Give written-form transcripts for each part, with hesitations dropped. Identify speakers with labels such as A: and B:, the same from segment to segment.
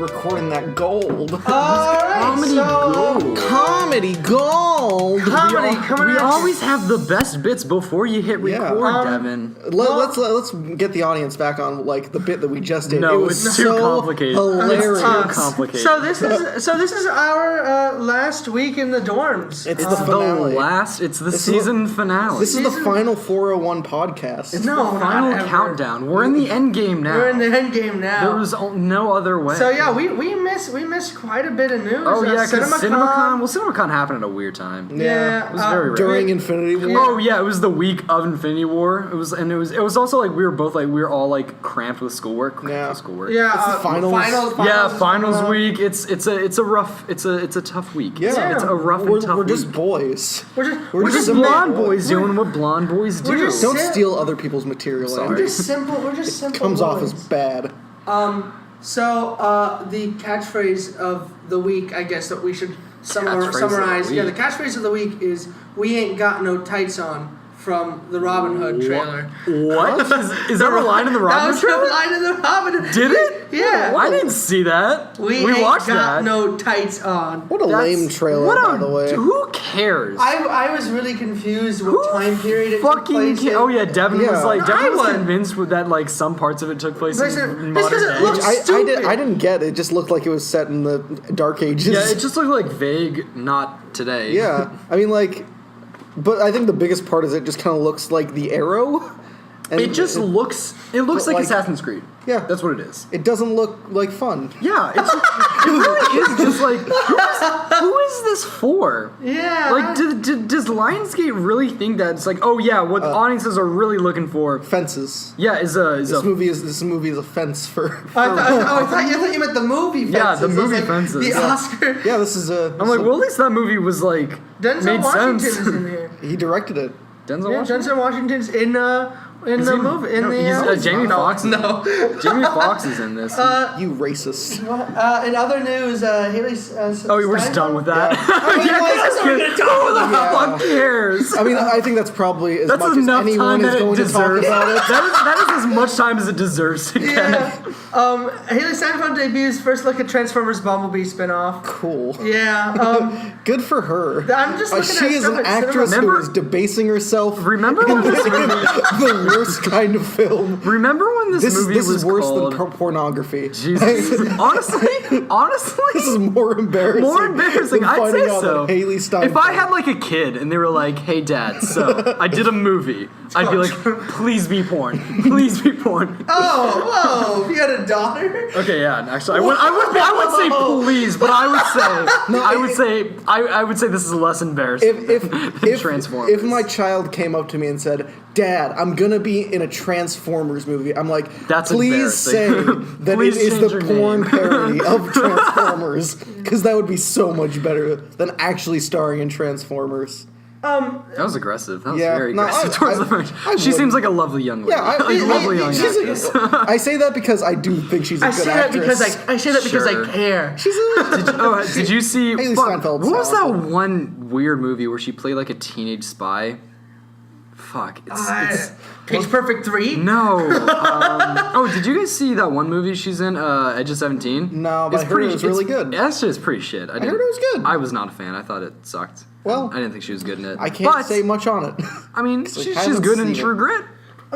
A: recording that gold.
B: Comedy gold.
A: Comedy gold.
B: We always have the best bits before you hit record, Devin.
A: Let's get the audience back on like the bit that we just did.
B: No,
A: it was
B: it's too
A: so
B: complicated.
A: hilarious.
B: It's too complicated.
C: So this is our last week in the dorms.
A: It's the finale.
B: It's the season finale.
A: This is the final 401 podcast.
B: It's the final countdown. We're in the end game now.
C: We're in the end game now.
B: There was no other way.
C: So yeah, we missed quite a bit of news.
B: Oh yeah, because CinemaCon. Well, CinemaCon happened at a weird time.
C: Yeah,
B: it was very rare.
A: During Infinity War.
B: Oh yeah, it was the week of Infinity War. It was also like we were all like cramped with schoolwork.
C: Yeah,
A: it's the finals.
B: Finals week. It's a tough week.
A: Yeah,
B: it's a rough and tough
A: we're
B: week.
A: just boys.
C: We're
B: just blonde boys doing what blonde boys do.
A: Don't steal other people's material.
C: We're just simple.
A: It comes off as bad.
C: So the catchphrase of the week, I guess that we should summarize. Yeah, the catchphrase of the week is "We ain't got no tights on" from the Robin Hood trailer.
B: What? Is that a line in the Robin Hood trailer?
C: That was a line in the Robin Hood.
B: Did it?
C: Yeah.
B: I didn't see that.
C: We ain't
B: watched
C: got
B: that.
C: no tights on.
A: What a lame trailer, by the way.
B: Who cares?
C: I was really confused what time period it took place in.
B: Oh yeah, Devin was
C: was.
B: convinced that like some parts of it took place in modern
C: it
B: day.
C: looks stupid.
A: I didn't get it. It just looked like it was set in the Dark Ages.
B: Yeah, it just looked like vague, not today.
A: Yeah, I mean but I think the biggest part is it just kind of looks like the Arrow. And
B: it looks like Assassin's Creed.
A: Yeah,
B: that's what it is.
A: It doesn't look like fun.
B: Yeah, it really is just like who is this for?
C: Yeah,
B: like does Lionsgate really think that it's like what audiences are really looking for?
A: Fences.
B: Yeah, this
A: movie is a fence for.
C: I thought you meant the movie Fences.
B: Yeah, the movie Fences.
C: The Oscar.
A: Yeah, this is a.
B: I'm like, well, at least that movie was like
C: Denzel
B: made
C: Washington
B: sense.
C: is in here.
A: He directed it.
C: Denzel Washington's in the movie.
B: Jamie Foxx.
C: No,
B: Jamie Foxx is in this.
A: You racist.
C: In other news, Haley.
B: We're just done with that.
C: Who
B: the fuck cares?
A: I mean, I think that's probably as
B: that's
A: much as anyone is going to talk about it.
B: That is as much time as it deserves to get.
C: Yeah. Haley Steinfeld debuts first look at Transformers Bumblebee spinoff.
A: Cool.
C: Yeah.
A: Good for her.
C: I'm just looking at
A: she is an actress who is debasing herself.
B: Remember when this movie?
A: The worst kind of film.
B: Remember when this movie was
A: is worse
B: called...
A: than pornography.
B: Jesus. Honestly,
A: this is more embarrassing.
B: I'd say so.
A: Haley Steinfeld.
B: If I had like a kid and they were like, "Hey, Dad, so I did a movie," I'd be like, "Please be porn. Please be porn."
C: Oh, whoa! You had a daughter?
B: Okay, yeah. Actually, I would say please, but I would say this is less embarrassing than Transformers.
A: If my child came up to me and said, "Dad, I'm gonna be in a Transformers movie," I'm like, please say that
B: Please
A: it is the porn
B: name.
A: parody of Transformers, because that would be so much better than actually starring in Transformers.
B: That was aggressive. That was very aggressive
A: towards
B: the marriage. She seems like a lovely young lady.
A: Yeah,
B: lovely young actress.
A: I say that because I do think she's a good actress.
C: I say that because I care.
B: Did you see?
A: Haley Steinfeld's
B: what was that
A: talented.
B: one weird movie where she played like a teenage spy? Fuck. It's
C: Pitch Perfect 3?
B: No. Did you guys see that one movie she's in, Edge of 17?
A: No, but I heard it was really good.
B: That shit is pretty shit.
A: I heard it was good.
B: I was not a fan. I thought it sucked.
A: Well,
B: I didn't think she was good in it.
A: I can't say much on it.
B: I mean, she's good in True Grit.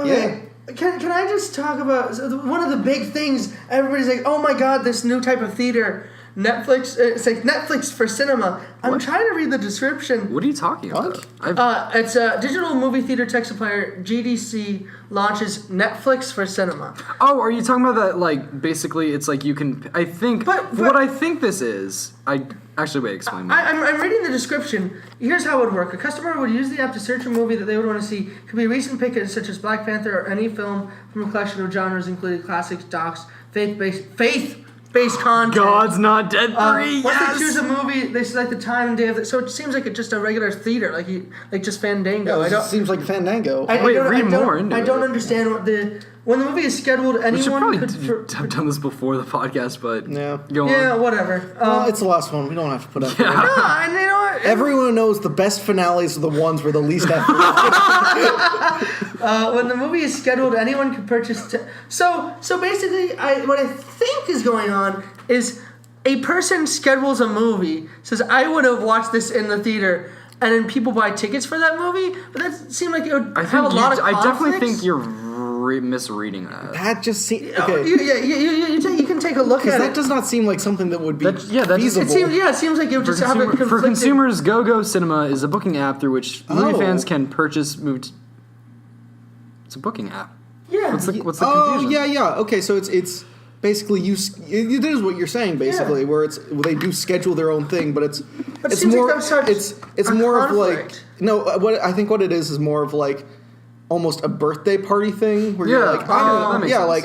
A: Yeah.
C: Can I just talk about one of the big things? Everybody's like, "Oh my God, this new type of theater, Netflix." It's like Netflix for cinema. I'm trying to read the description.
B: What are you talking about?
C: It's a digital movie theater tech supplier. GDC launches Netflix for cinema.
B: Oh, are you talking about that? Like, basically, it's like you can. I think.
C: But
B: what I think this is. Explain that.
C: I'm reading the description. Here's how it would work. A customer would use the app to search a movie that they would want to see. Could be a recent pick such as Black Panther or any film from a collection of genres including classics, docs, faith-based content.
B: God's Not Dead 3.
C: Once they choose a movie, they select the time and day of it. So it seems like it's just a regular theater, like just Fandango.
A: It seems like Fandango.
B: I don't
C: understand when the movie is scheduled. Anyone
B: could have done this before the podcast, but go on.
C: Whatever.
A: Well, it's the last one. We don't have to put effort.
C: No, and you know what?
A: Everyone knows the best finales are the ones where the least effort.
C: When the movie is scheduled, anyone can purchase. So basically, what I think is going on is a person schedules a movie, says I would have watched this in the theater, and then people buy tickets for that movie. But that seemed like it would have a lot of conflicts.
B: I definitely think you're misreading that.
A: That just seems okay.
C: You can take a look at it.
A: That does not seem like something that would be feasible.
C: It seems like it would just have a conflicting...
B: For consumers, GoGo Cinema is a booking app through which movie fans can purchase movies. It's a booking app.
C: Yeah.
B: What's the confusion?
A: Oh, yeah. Okay, so it's basically it is what you're saying basically, where they do schedule their own thing, but it's more it's more of like what it is more of like almost a birthday party thing where you're like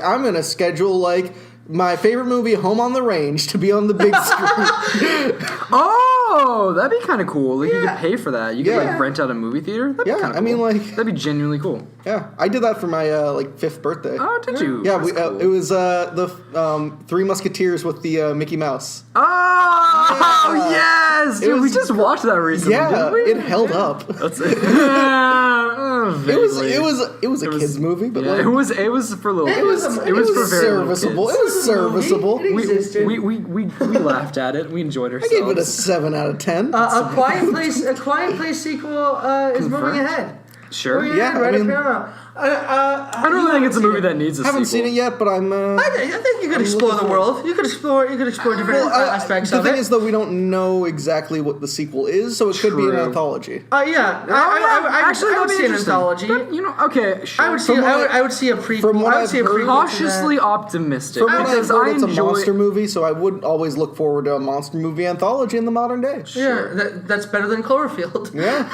A: I'm gonna schedule like my favorite movie, Home on the Range, to be on the big screen.
B: Oh, that'd be kind of cool. Like you could pay for that. You could like rent out a movie theater. That'd be kinda cool.
A: I mean like
B: that'd be genuinely cool.
A: Yeah, I did that for my like 5th birthday.
B: Oh, did you?
A: Yeah, cool. It was the Three Musketeers with the Mickey Mouse.
B: Oh yes, dude, we just watched that recently.
A: Yeah,
B: didn't we?
A: it held up.
B: That's it.
A: It was a kids movie, but
B: it was for little.
C: It was
B: for very
A: serviceable. It was serviceable.
B: We laughed at it. We enjoyed ourselves.
A: I gave it a 7 out of 10.
C: A Quiet Place sequel is moving ahead.
B: Sure.
A: Yeah,
C: right at Paramount.
B: I don't think it's a movie that needs a sequel.
A: I haven't seen it yet, but I'm.
C: I think you could explore the world. You could explore different aspects of it.
A: The thing is, though, we don't know exactly what the sequel is, so it could be an anthology.
C: I would see an anthology.
B: But, okay, sure.
C: I would see a prequel.
A: From what I've heard,
B: cautiously optimistic.
A: From what I've heard, it's a monster movie, so I would always look forward to a monster movie anthology in the modern day.
C: Sure. Yeah, that's better than Cloverfield.
A: Yeah,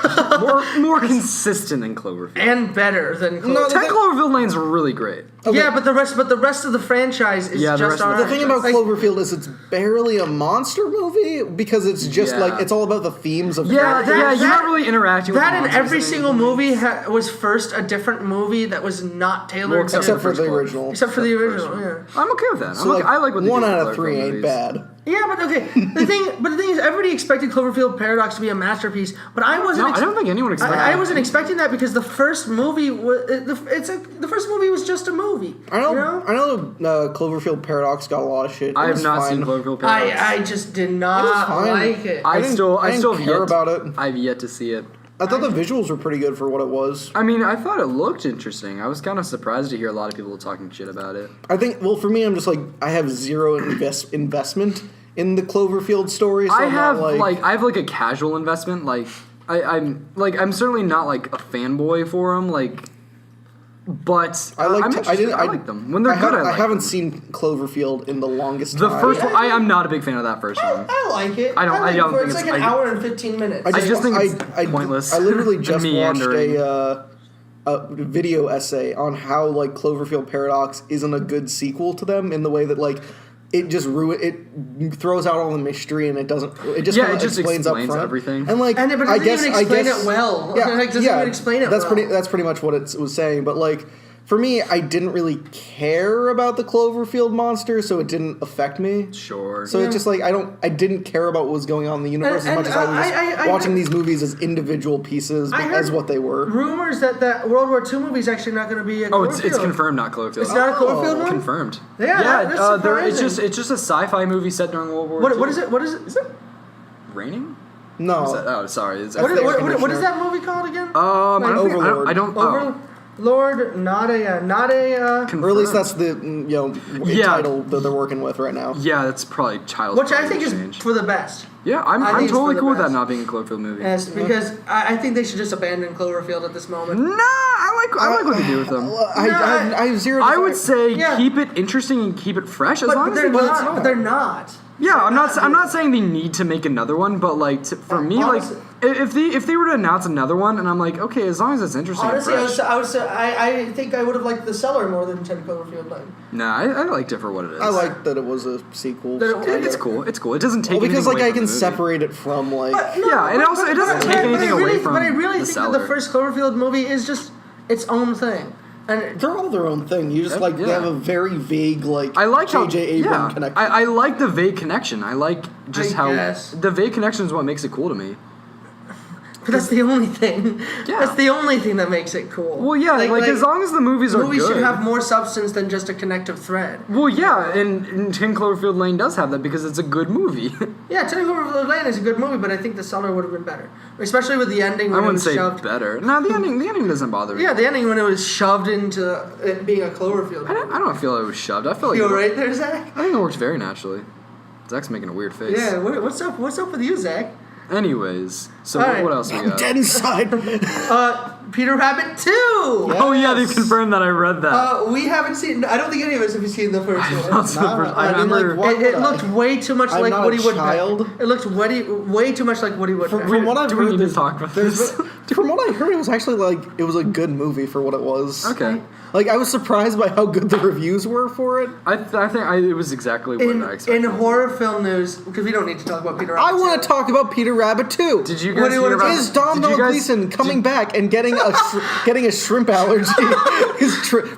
B: more consistent than Cloverfield,
C: and better than Cloverfield.
B: No, 10 Cloverfield Lane's really great.
C: Okay. Yeah, but the rest of the franchise is just alright.
A: The thing about Cloverfield is it's barely a monster movie because it's just like it's all about the themes of
B: you're not really interacting with
C: that. And every single movie was first a different movie that was not tailored
A: except for the original.
C: Except for the original, yeah.
B: I'm okay with that.
A: So I like what they 1 out of 3
B: ain't
A: movies. Bad.
C: Yeah, but okay. The thing is, everybody expected Cloverfield Paradox to be a masterpiece, but I wasn't.
B: I don't think anyone expected.
C: I wasn't expecting that because the first movie was the first movie was just a movie.
A: I know. Cloverfield Paradox got a lot of shit.
B: I have not seen Cloverfield Paradox.
C: I just did not like it.
A: I still care about it.
B: I've yet to see it.
A: I thought the visuals were pretty good for what it was.
B: I mean, I thought it looked interesting. I was kind of surprised to hear a lot of people talking shit about it.
A: I think, well, for me, I'm just like, I have zero investment in the Cloverfield story. So I have
B: a casual investment. I'm certainly not like a fanboy for them. But I like them when they're good. I
A: haven't seen Cloverfield in the longest
B: time.
A: The
B: first one, I'm not a big fan of that first one.
C: I like it.
B: I don't think
C: it's like an hour and 15 minutes.
A: I
B: just think it's pointless.
A: I literally just watched a video essay on how Cloverfield Paradox isn't a good sequel to them in the way that it just it throws out all the mystery and it just explains up front
B: everything.
A: And
C: but it doesn't even explain it well.
A: Yeah,
C: doesn't even explain it
A: that's
C: well.
A: That's pretty much what it was saying. But for me, I didn't really care about the Cloverfield monster, so it didn't affect me.
B: Sure.
A: So it's just I didn't care about what was going on in the universe as much as I was watching these movies as individual pieces as what they were.
C: Rumors that World War II movie is actually not going to be a Cloverfield.
B: It's confirmed, not Cloverfield.
C: It's not a Cloverfield one?
B: Confirmed.
C: Yeah,
B: it's just a sci-fi movie set during World War II.
C: What is it? What is it? Is it
A: Raining? No.
B: Sorry.
C: What is that movie called again?
A: Overlord.
B: I don't.
C: Lord, not a.
A: Or at least that's the title that they're working with right now.
B: Yeah, that's probably child.
C: Which I think is for the best.
B: Yeah, I'm totally cool with that not being a Cloverfield movie.
C: Yes, because I think they should just abandon Cloverfield at this moment.
B: Nah, I like what they do with them.
A: I have zero.
B: I would say keep it interesting and keep it fresh as long as they do.
C: But they're not.
B: Yeah, I'm not saying they need to make another one, but for me, honestly, if they were to announce another one, and I'm like, okay, as long as it's interesting.
C: Honestly,
B: and fresh.
C: I think I would have liked The Cellar more than 10 Cloverfield Lane.
B: Nah, I liked it for what it is.
A: I liked that it was a sequel.
B: It's cool. It's cool. It doesn't take anything
A: because
B: away
A: I
B: from
A: can
B: the
A: separate it from
B: and also it doesn't take anything away from.
C: But I really think
B: Cellar.
C: that the first Cloverfield movie is just its own thing.
A: And they're all their own thing. You just they have a very vague
B: I like
A: J.J. Abrams connection.
B: I like the vague connection. I like just how the vague connection is what makes it cool to me.
C: But that's the only thing.
B: Yeah.
C: That's the only thing that makes it cool.
B: Well, yeah, like as long as the movies are
C: movies
B: good.
C: should have more substance than just a connective thread.
B: Well, yeah, and 10 Cloverfield Lane does have that because it's a good movie.
C: Yeah, 10 Cloverfield Lane is a good movie, but I think The Cellar would have been better, especially with the ending. When
B: I wouldn't say
C: shoved.
B: better. No, the ending doesn't bother me.
C: Yeah, the ending when it was shoved into it being a Cloverfield.
B: I don't feel it was shoved. I feel like
C: You right there, Zach?
B: I think it works very naturally. Zach's making a weird face.
C: Yeah. What's up? What's up with you, Zach?
B: Anyways, so
C: All right.
B: what else we got?
A: Dead inside.
C: Peter Rabbit 2.
B: Oh yeah, they confirmed that. I read that.
C: We haven't seen. I don't think any of us have seen the first one.
B: I remember.
C: It looked way too much like
A: not
C: Woody
A: a
C: Woodpecker.
A: child.
C: It looked way too much like Woody Woodpecker.
A: From what I've
B: do we
A: heard,
B: need to talk about this?
A: From what I heard, it was actually like it was a good movie for what it was.
B: Okay.
A: Like I was surprised by how good the reviews were for it.
B: I think it was exactly what I expected.
C: In horror film news, because we don't need to talk about Peter Rabbit.
A: I want to talk about Peter Rabbit 2.
B: Did you guys hear about
A: Is Domhnall Gleeson coming back and getting a shrimp allergy?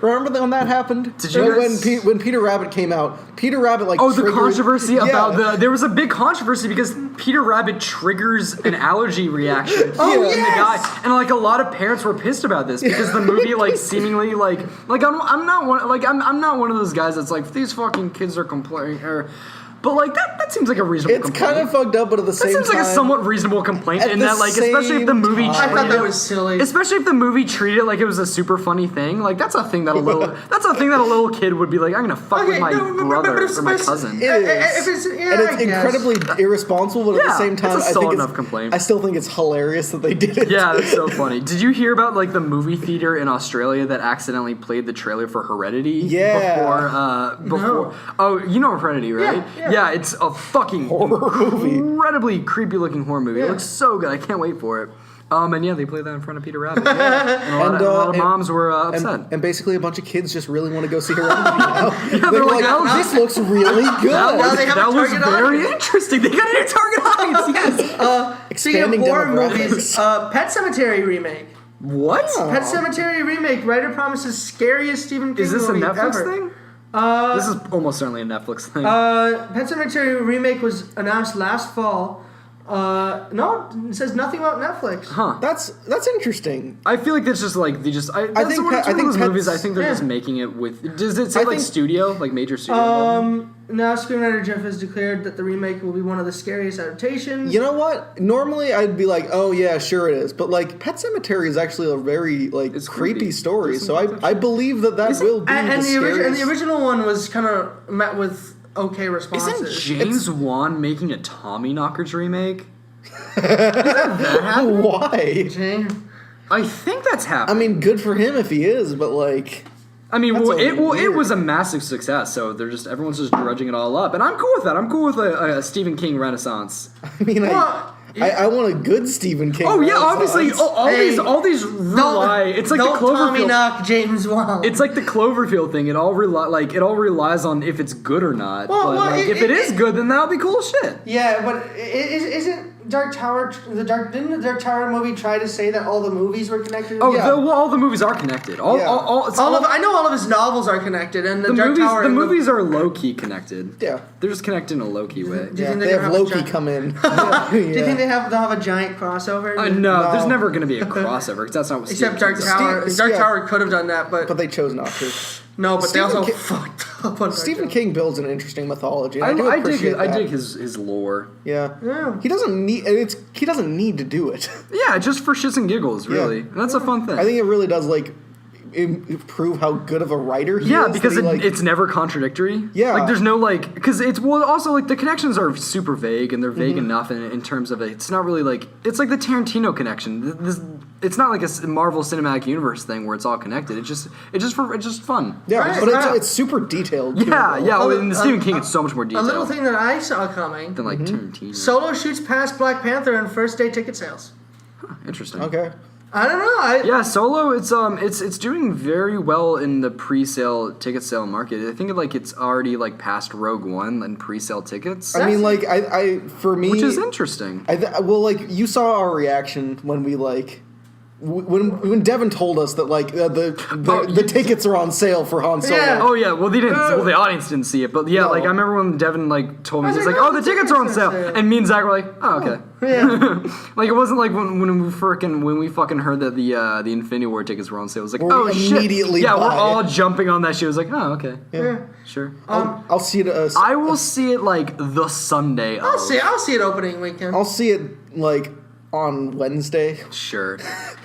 A: Remember when that happened?
B: Did you guys,
A: when Peter Rabbit came out? Peter Rabbit
B: the controversy about there was a big controversy because Peter Rabbit triggers an allergy reaction in the guy, and like a lot of parents were pissed about this because the movie like seemingly like I'm not one of those guys that's like these fucking kids are complaining but like that seems like a reasonable complaint.
A: It's kind of fucked up, but at the same time,
B: that seems like a somewhat reasonable complaint in that like especially if the movie
C: I thought that was silly.
B: Especially if the movie treated it like it was a super funny thing, like that's a thing that a little kid would be like, I'm gonna fuck with my brother or my cousin.
A: It is. And it's incredibly irresponsible, but at the same time,
B: it's a solid enough complaint.
A: I still think it's hilarious that they did it.
B: Yeah, that's so funny. Did you hear about like the movie theater in Australia that accidentally played the trailer for Heredity?
A: Yeah.
B: Before.
C: No.
B: Oh, you know Heredity, right?
C: Yeah.
B: It's a fucking
A: horror movie.
B: Incredibly creepy looking horror movie.
C: Yeah.
B: It looks so good. I can't wait for it. And yeah, they played that in front of Peter Rabbit. And a lot of moms were upset.
A: And basically, a bunch of kids just really want to go see Heredity now.
B: They're like,
A: this looks really good.
B: That was very interesting. They got a new target audience. Yes.
C: Speaking of horror
A: demographics.
C: movies, Pet Sematary remake.
B: What?
C: Pet Sematary remake. Writer promises scariest Stephen King
B: Is this a
C: movie
B: Netflix
C: ever.
B: thing? This is almost certainly a Netflix thing.
C: Pet Sematary remake was announced last fall. No, it says nothing about Netflix.
B: Huh.
A: That's interesting.
B: I feel like that's just like they just. I think one of those movies. I think they're just making it with. Does it say like studio, like major studio?
C: Now screenwriter Jeff has declared that the remake will be one of the scariest adaptations.
A: You know what? Normally I'd be like, oh yeah, sure it is. But like Pet Sematary is actually a very like creepy story. So I believe that will be
C: and
A: the scariest.
C: And the original one was kind of met with okay responses.
B: Isn't James Wan making a Tommyknockers remake?
A: Why?
C: James.
B: I think that's happening.
A: I mean, good for him if he is, but like.
B: I mean, it was a massive success, so everyone's just drudging it all up, and I'm cool with that. I'm cool with a Stephen King renaissance.
A: I mean, I want a good Stephen King.
B: Oh yeah, obviously, all these rely. It's like the Cloverfield.
C: Knock James Wan.
B: It's like the Cloverfield thing. It all relies on if it's good or not. If it is good, then that'll be cool shit.
C: Yeah, but isn't Dark Tower didn't the Dark Tower movie try to say that all the movies were connected?
B: Oh, yeah. All the movies are connected.
C: I know all of his novels are connected, and the Dark Tower.
B: The movies are low key connected.
A: Yeah,
B: they're just connected in a low key way.
A: Yeah, they have Loki come in.
C: Do you think they'll have a giant crossover?
B: No, there's never going to be a crossover because that's not what.
C: Except Dark Tower. Dark Tower could have done that, but
A: they chose not to.
C: No, but they also fucked up on
A: Stephen King builds an interesting mythology.
B: I dig his lore.
A: Yeah. He doesn't need to do it.
B: Yeah, just for shits and giggles, really. Yeah. That's a fun thing.
A: I think it really does prove how good of a writer he is.
B: Yeah, because it's never contradictory.
A: Yeah.
B: Like there's no because it's also like the connections are super vague and they're vague enough in terms of it's not really like it's like the Tarantino connection. It's not like a Marvel Cinematic Universe thing where it's all connected. It's just fun.
A: Yeah, right. But it's super detailed.
B: Yeah. In the Stephen King, it's so much more detailed.
C: A little thing that I saw coming
B: than like Tarantino.
C: Solo shoots past Black Panther in first day ticket sales.
B: Huh, interesting.
A: Okay.
C: I don't know.
B: Solo. It's doing very well in the pre-sale ticket sale market. I think it's already past Rogue One and pre-sale tickets.
A: I mean, for me,
B: which is interesting.
A: You saw our reaction when we when Devin told us that like the tickets are on sale for Han Solo.
C: Yeah.
B: Oh yeah, well they didn't. Well, the audience didn't see it, but yeah,
A: No.
B: like I remember when Devin like told me,
C: I was
B: he's
C: like,
B: like,
C: "Oh,
B: "Oh, the tickets are on sale," and me and Zach were like, "Oh, okay."
C: Yeah.
B: Like it wasn't like when we fucking heard that the Infinity War tickets were on sale. It was like,
A: We
B: "Oh shit!"
A: immediately
B: Yeah, we're
A: buy
B: all
A: it.
B: jumping on that shit. It was like, "Oh, okay,
C: Yeah.
B: sure."
A: I'll see it.
B: I will see it like the Sunday.
C: I'll see it opening weekend.
A: I'll see it like on Wednesday.
B: Sure.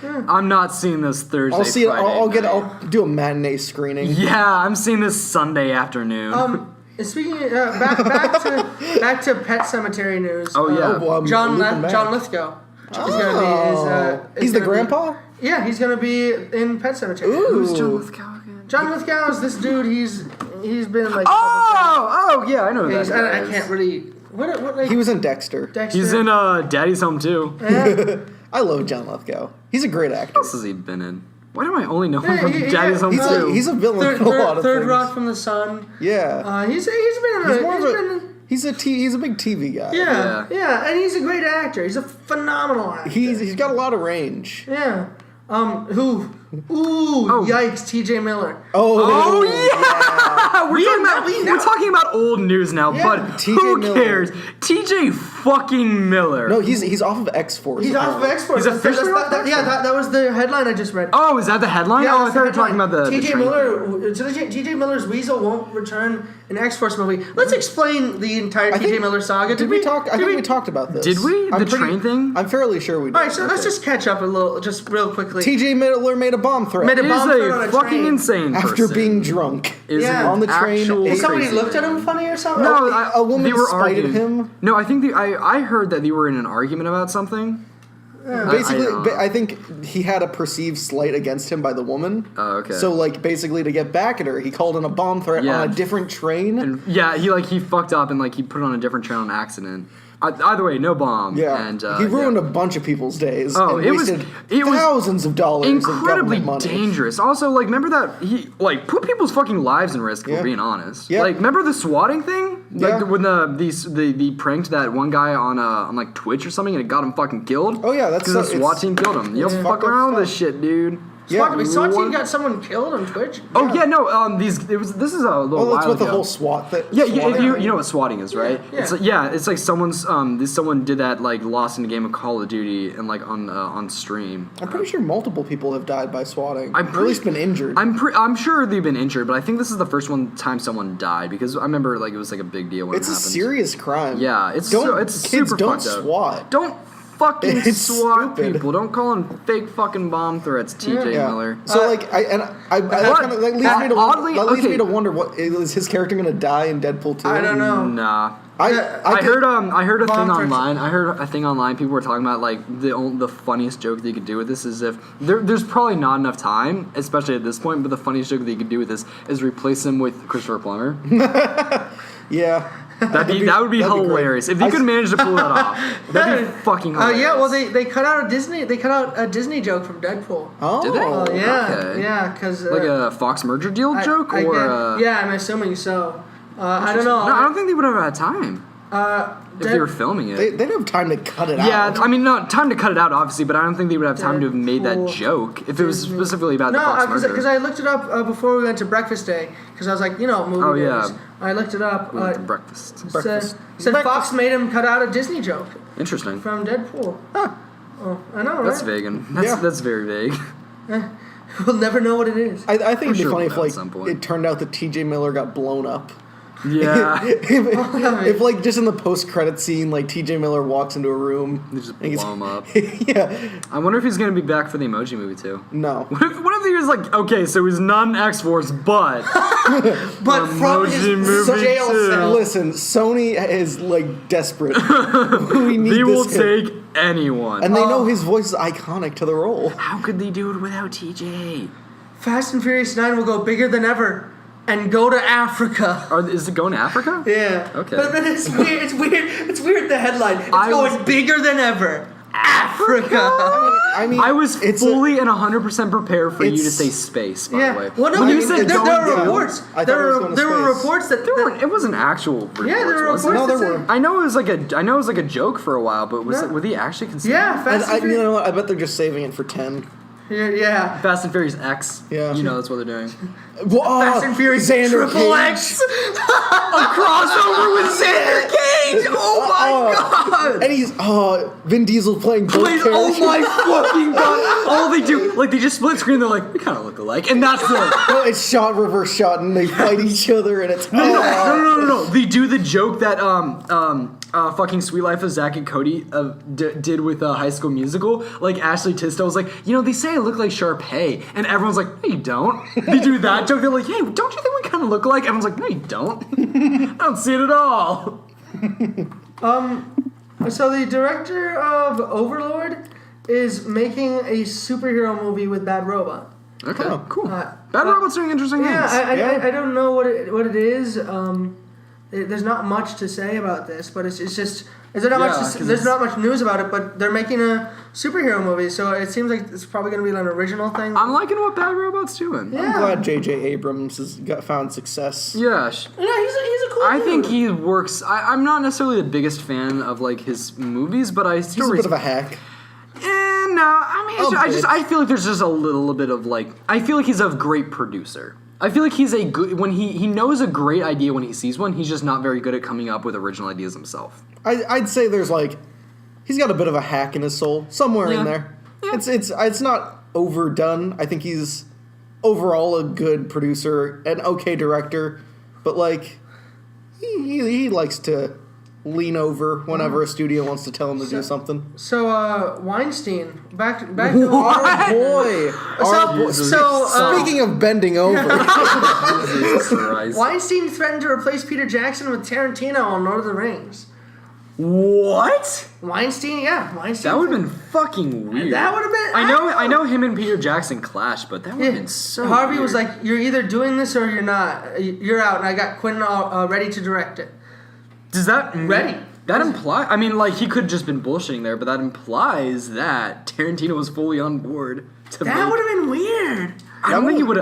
B: I'm not seeing this Thursday.
A: I'll see it.
B: Friday night.
A: I'll do a matinee screening.
B: Yeah, I'm seeing this Sunday afternoon.
C: Speaking back to Pet Cemetery news.
B: Oh, yeah.
C: John
A: Looping back.
C: Lithgow is going to be.
A: He's the grandpa.
C: Yeah, he's going to be in Pet Cemetery.
B: Who's
A: Ooh.
B: John Lithgow again?
C: John Lithgow is this dude. He's been like.
B: Oh, yeah, I know that.
C: I can't really. What like
A: He was in Dexter.
C: Dexter?
B: He's in Daddy's Home too.
C: Yeah.
A: I love John Lithgow. He's a great actor.
B: What else has he been in? Why do I only know him from
C: Yeah,
B: Daddy's Home
A: He's
B: too?
A: he's a villain
C: Third,
A: in a lot of
C: third
A: things.
C: Rock from the Sun.
A: Yeah.
C: He's been in
A: He's more of
C: been,
A: he's a big TV guy.
C: yeah, and he's a great actor. He's a phenomenal actor.
A: He's got a lot of range.
C: Yeah. Who? Ooh, yikes, T.J. Miller.
A: Oh,
B: yeah! We're talking about old news now,
C: Yeah.
B: but
A: T.J.
B: who
A: Miller.
B: cares? T.J. fucking Miller.
A: No, he's off of X Force.
C: He's off of X-Force.
B: He's officially off of
C: that was the headline I just read.
B: Oh, is that the headline? Oh, I
C: that's
B: thought we
C: the
B: were talking about the
C: T.J.
B: train
C: Miller. T.J. Miller's Weasel won't return in X-Force movie. Let's explain the entire T.J. Miller saga.
A: Did we talk? I think we talked about this.
B: Did we? The train thing?
A: I'm fairly sure we did.
C: All right, so let's just catch up a little, just real quickly.
A: T.J. Miller made a bomb threat
C: Made a
B: He
C: bomb
B: is
C: threat on
B: a
C: a
B: fucking
C: train.
B: insane
A: after
B: person.
A: being drunk.
B: Is
C: Yeah.
A: On the train.
B: actual
A: And
C: Somebody
B: crazy.
C: looked at him funny or something?
B: No,
A: a woman
B: they were
A: spited
B: arguing.
A: him.
B: No, I think I heard that they were in an argument about something.
A: Basically,
B: don't know.
A: I think he had a perceived slight against him by the woman.
B: Oh, okay.
A: So, like, basically to get back at her, he called in a bomb threat
B: Yeah.
A: on a different train.
B: And yeah, he fucked up and like he put it on a different train on accident. Either way, no bomb.
A: Yeah,
B: and
A: he ruined a bunch of people's days.
B: Oh,
A: and
B: it was-
A: wasted
B: it was
A: thousands of dollars
B: incredibly
A: of government money.
B: dangerous. Also, like, remember that he like put people's fucking lives in risk. If
A: Yeah.
B: we're being honest.
A: Yeah.
B: Like, remember the swatting thing? Like
A: Yeah.
B: when the pranked that one guy on like Twitch or something and it got him fucking killed.
A: Oh, yeah, that's
B: because the
A: so-
B: SWAT
A: it's-
B: team killed him. You don't
A: it's
B: fuck
A: fucked up
B: around with
A: stuff.
B: this shit, dude.
A: Yeah,
C: SWAT team
B: One-
C: got someone killed on Twitch?
B: Oh yeah, no. This is a little
A: Oh,
B: while
A: that's what the
B: ago.
A: whole SWAT thing.
B: Yeah, if you know what swatting is, right?
C: Yeah.
B: It's like someone's someone did that like lost in a game of Call of Duty and like on stream.
A: I'm pretty sure multiple people have died by swatting.
B: I'm
A: or at least been injured.
B: I'm sure they've been injured, but I think this is the first time someone died because I remember like it was like a big deal when
A: it's
B: it
A: a
B: happened.
A: serious crime.
B: Yeah, it's
A: kids
B: super
A: don't
B: fucked up.
A: swat.
B: Don't fucking
A: It's
B: swat
A: stupid.
B: people. Don't call them fake fucking bomb threats, TJ
A: Yeah.
B: Miller.
A: So like I that kind of like leads me to
B: oddly-
A: that leads
B: okay.
A: me to wonder what is his character going to die in Deadpool 2?
C: I don't know.
B: Nah.
A: I
B: heard a
C: Bomb
B: thing
C: threats.
B: online. I heard a thing online. People were talking about like the funniest joke that you could do with this is if there's probably not enough time, especially at this point. But the funniest joke that you could do with this is replace him with Christopher Plummer.
A: yeah.
B: That would be
A: that'd be great.
B: hilarious if you could manage to pull that off. That'd be fucking hilarious.
C: Yeah, well they cut out a Disney joke from Deadpool.
A: Oh.
B: Did they?
C: Oh yeah,
B: Okay.
C: yeah, because
B: Like a Fox merger deal joke, or
C: yeah, I'm assuming so. I don't know.
B: No, I don't think they would have had time if they were
C: Dead-
B: filming it.
A: They didn't have time to cut it
B: Yeah,
A: out.
B: I mean, no time to cut it out, obviously, but I don't think they would have time to have made that
C: Deadpool.
B: joke if it was specifically about the
C: No,
B: Fox merger.
C: because I looked it up before we went to breakfast day because I was like, movie
B: Oh,
C: days.
B: yeah.
C: I looked it up.
B: We went to breakfast.
C: Said Fox made him cut out a Disney joke
B: Interesting.
C: from Deadpool. Oh, I know,
B: That's
C: right?
B: vague. And
A: Yeah.
B: that's very vague.
C: We'll never know what it is.
A: I think it'd be
B: sure
A: funny
B: we'll
A: if
B: at
A: like
B: some point.
A: it turned out that T.J. Miller got blown up.
B: Yeah.
A: if like just in the post-credit scene, like T.J. Miller walks into a room,
B: They just
A: and
B: blow him up.
A: yeah,
B: I wonder if he's gonna be back for the Emoji movie too.
A: no.
B: What if he was like, okay, so he's not an X-Force, but
C: But from his
B: Emoji movie
C: jail
B: too.
C: cell.
A: Listen, Sony is like desperate. We need
B: they will
A: this kid.
B: take anyone.
A: And they know his voice is iconic to the role.
B: How could they do it without TJ?
C: Fast and Furious 9 will go bigger than ever and go to Africa.
B: Is it going to Africa?
C: Yeah.
B: Okay.
C: But it's weird. It's weird. The headline. It's going bigger than ever. Africa.
A: I mean,
B: I was
A: it's
B: fully and 100% prepared for you to
A: it's-
B: say space, by
C: Yeah.
B: the way.
C: Well, no,
B: When you
C: there,
B: said
C: there
B: going
C: were
B: down-
C: reports.
A: I thought it was going to
C: There were
A: space.
C: reports that.
B: It wasn't actual reports.
C: Yeah, there were
B: was it?
C: reports.
A: No,
C: that
A: there
C: said-
A: were.
B: I know it was like a joke for a while, but was
C: Yeah.
B: he actually considered?
C: Yeah, Fast and
A: you
C: Furious.
A: know what? I bet they're just saving it for 10.
C: Yeah.
B: Fast and Furious X.
A: Yeah.
B: You know that's what they're doing.
C: Fast and Furious
A: Xander
C: Triple
A: Cage.
C: X.
B: A crossover with Xander Cage. Oh my god.
A: And he's Vin Diesel playing both
B: Please,
A: characters.
B: oh my fucking god! All they do, like, they just split screen. They're like, we kind of look alike, and that's the.
A: No, it's shot reverse shot, and they fight each other, and it's
B: No. They do the joke that fucking Sweet Life of Zack and Cody did with High School Musical. Like Ashley Tisdale was like, they say I look like Sharpay, and everyone's like, no, you don't. They do that joke. They're like, hey, don't you think we kind of look alike? Everyone's like, no, you don't. I don't see it at all.
C: So the director of Overlord is making a superhero movie with Bad Robot.
B: Okay, cool. Bad Robot's doing interesting things.
C: I don't know what it is. There's not much to say about this, but it's just there's not much news about it. But they're making a superhero movie, so it seems like it's probably going to be an original thing.
B: I'm liking what Bad Robot's doing.
C: Yeah.
A: I'm glad J.J. Abrams has found success.
B: Yeah.
C: He's a cool
B: I
C: dude.
B: think he works. I'm not necessarily the biggest fan of like his movies, but I still.
A: He's a bit of a hack.
B: No, I mean, I feel like there's just a little bit of like. I feel like he's a great producer. I feel like he's a good when he knows a great idea when he sees one. He's just not very good at coming up with original ideas himself.
A: I'd say there's like he's got a bit of a hack in his soul somewhere in there.
B: Yeah.
A: It's not overdone. I think he's overall a good producer, an okay director, but like he likes to lean over whenever a studio wants to tell him to do something.
C: So Weinstein, back to our
A: boy. Speaking of bending over,
B: Jesus Christ.
C: Weinstein threatened to replace Peter Jackson with Tarantino on Lord of the Rings.
B: What?
C: Weinstein.
B: That would have been fucking weird.
C: That would have been.
B: I know him and Peter Jackson clashed, but that would have been so
C: Harvey
B: weird.
C: was like, "You're either doing this or you're not. You're out." And I got Quentin ready to direct it.
B: Does that
C: Ready.
B: That imply? I mean, like he could just been bullshitting there, but that implies that Tarantino was fully on board to
C: That would have been weird.
B: I don't think he would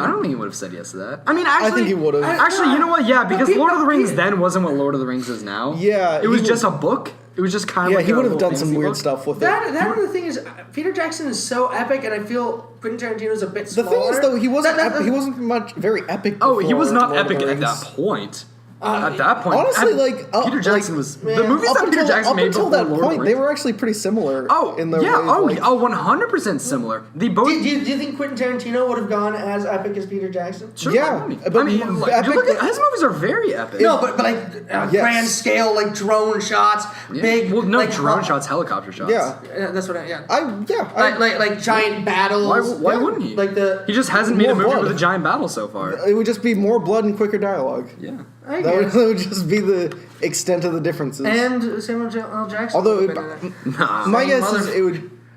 B: have said yes to that. I mean, actually,
A: I think he would have.
B: Actually, you know what? Yeah, because Lord of the Rings then wasn't what Lord of the Rings is now.
A: Yeah,
B: it was
A: he
B: just a book. It was just kind of like
A: he
B: a
A: would have
B: little
A: done some
B: fantasy
A: weird
B: book.
A: stuff with it.
C: That other thing is, Peter Jackson is so epic, and I feel Quentin Tarantino's a bit
A: The
C: smaller.
A: thing is, though, he wasn't much very epic.
B: Oh, he was not
A: before Lord of
B: epic
A: the
B: at that
A: Rings.
B: point. At that point,
A: honestly,
B: Peter Jackson was the movies
A: up
B: that Peter
A: until,
B: Jackson
A: up
B: made
A: until
B: before
A: that
B: Lord of the
A: point,
B: Rings.
A: they were actually pretty similar.
B: Oh,
A: in their
B: yeah,
A: ways,
B: 100% similar. They both.
C: Do you think Quentin Tarantino would have gone as epic as Peter Jackson?
B: Sure,
A: Yeah,
B: I mean,
A: but
B: like,
A: epic-
B: look at, his movies are very epic.
C: No, but like grand scale, like drone shots, big.
B: Well, no
C: like,
B: drone shots, helicopter shots.
A: Yeah,
C: that's what I.
A: I
C: Like giant battles.
B: Why wouldn't he?
C: Like
B: he just hasn't made a
A: More
B: movie
A: blood.
B: with a giant battle so far.
A: it would just be more blood and quicker dialogue.
B: Yeah.
C: I
A: That
C: guess.
A: would just be the extent of the differences.
C: And Samuel L. Jackson.
A: Although
C: would have been in it.
A: my guess
C: mother-
A: is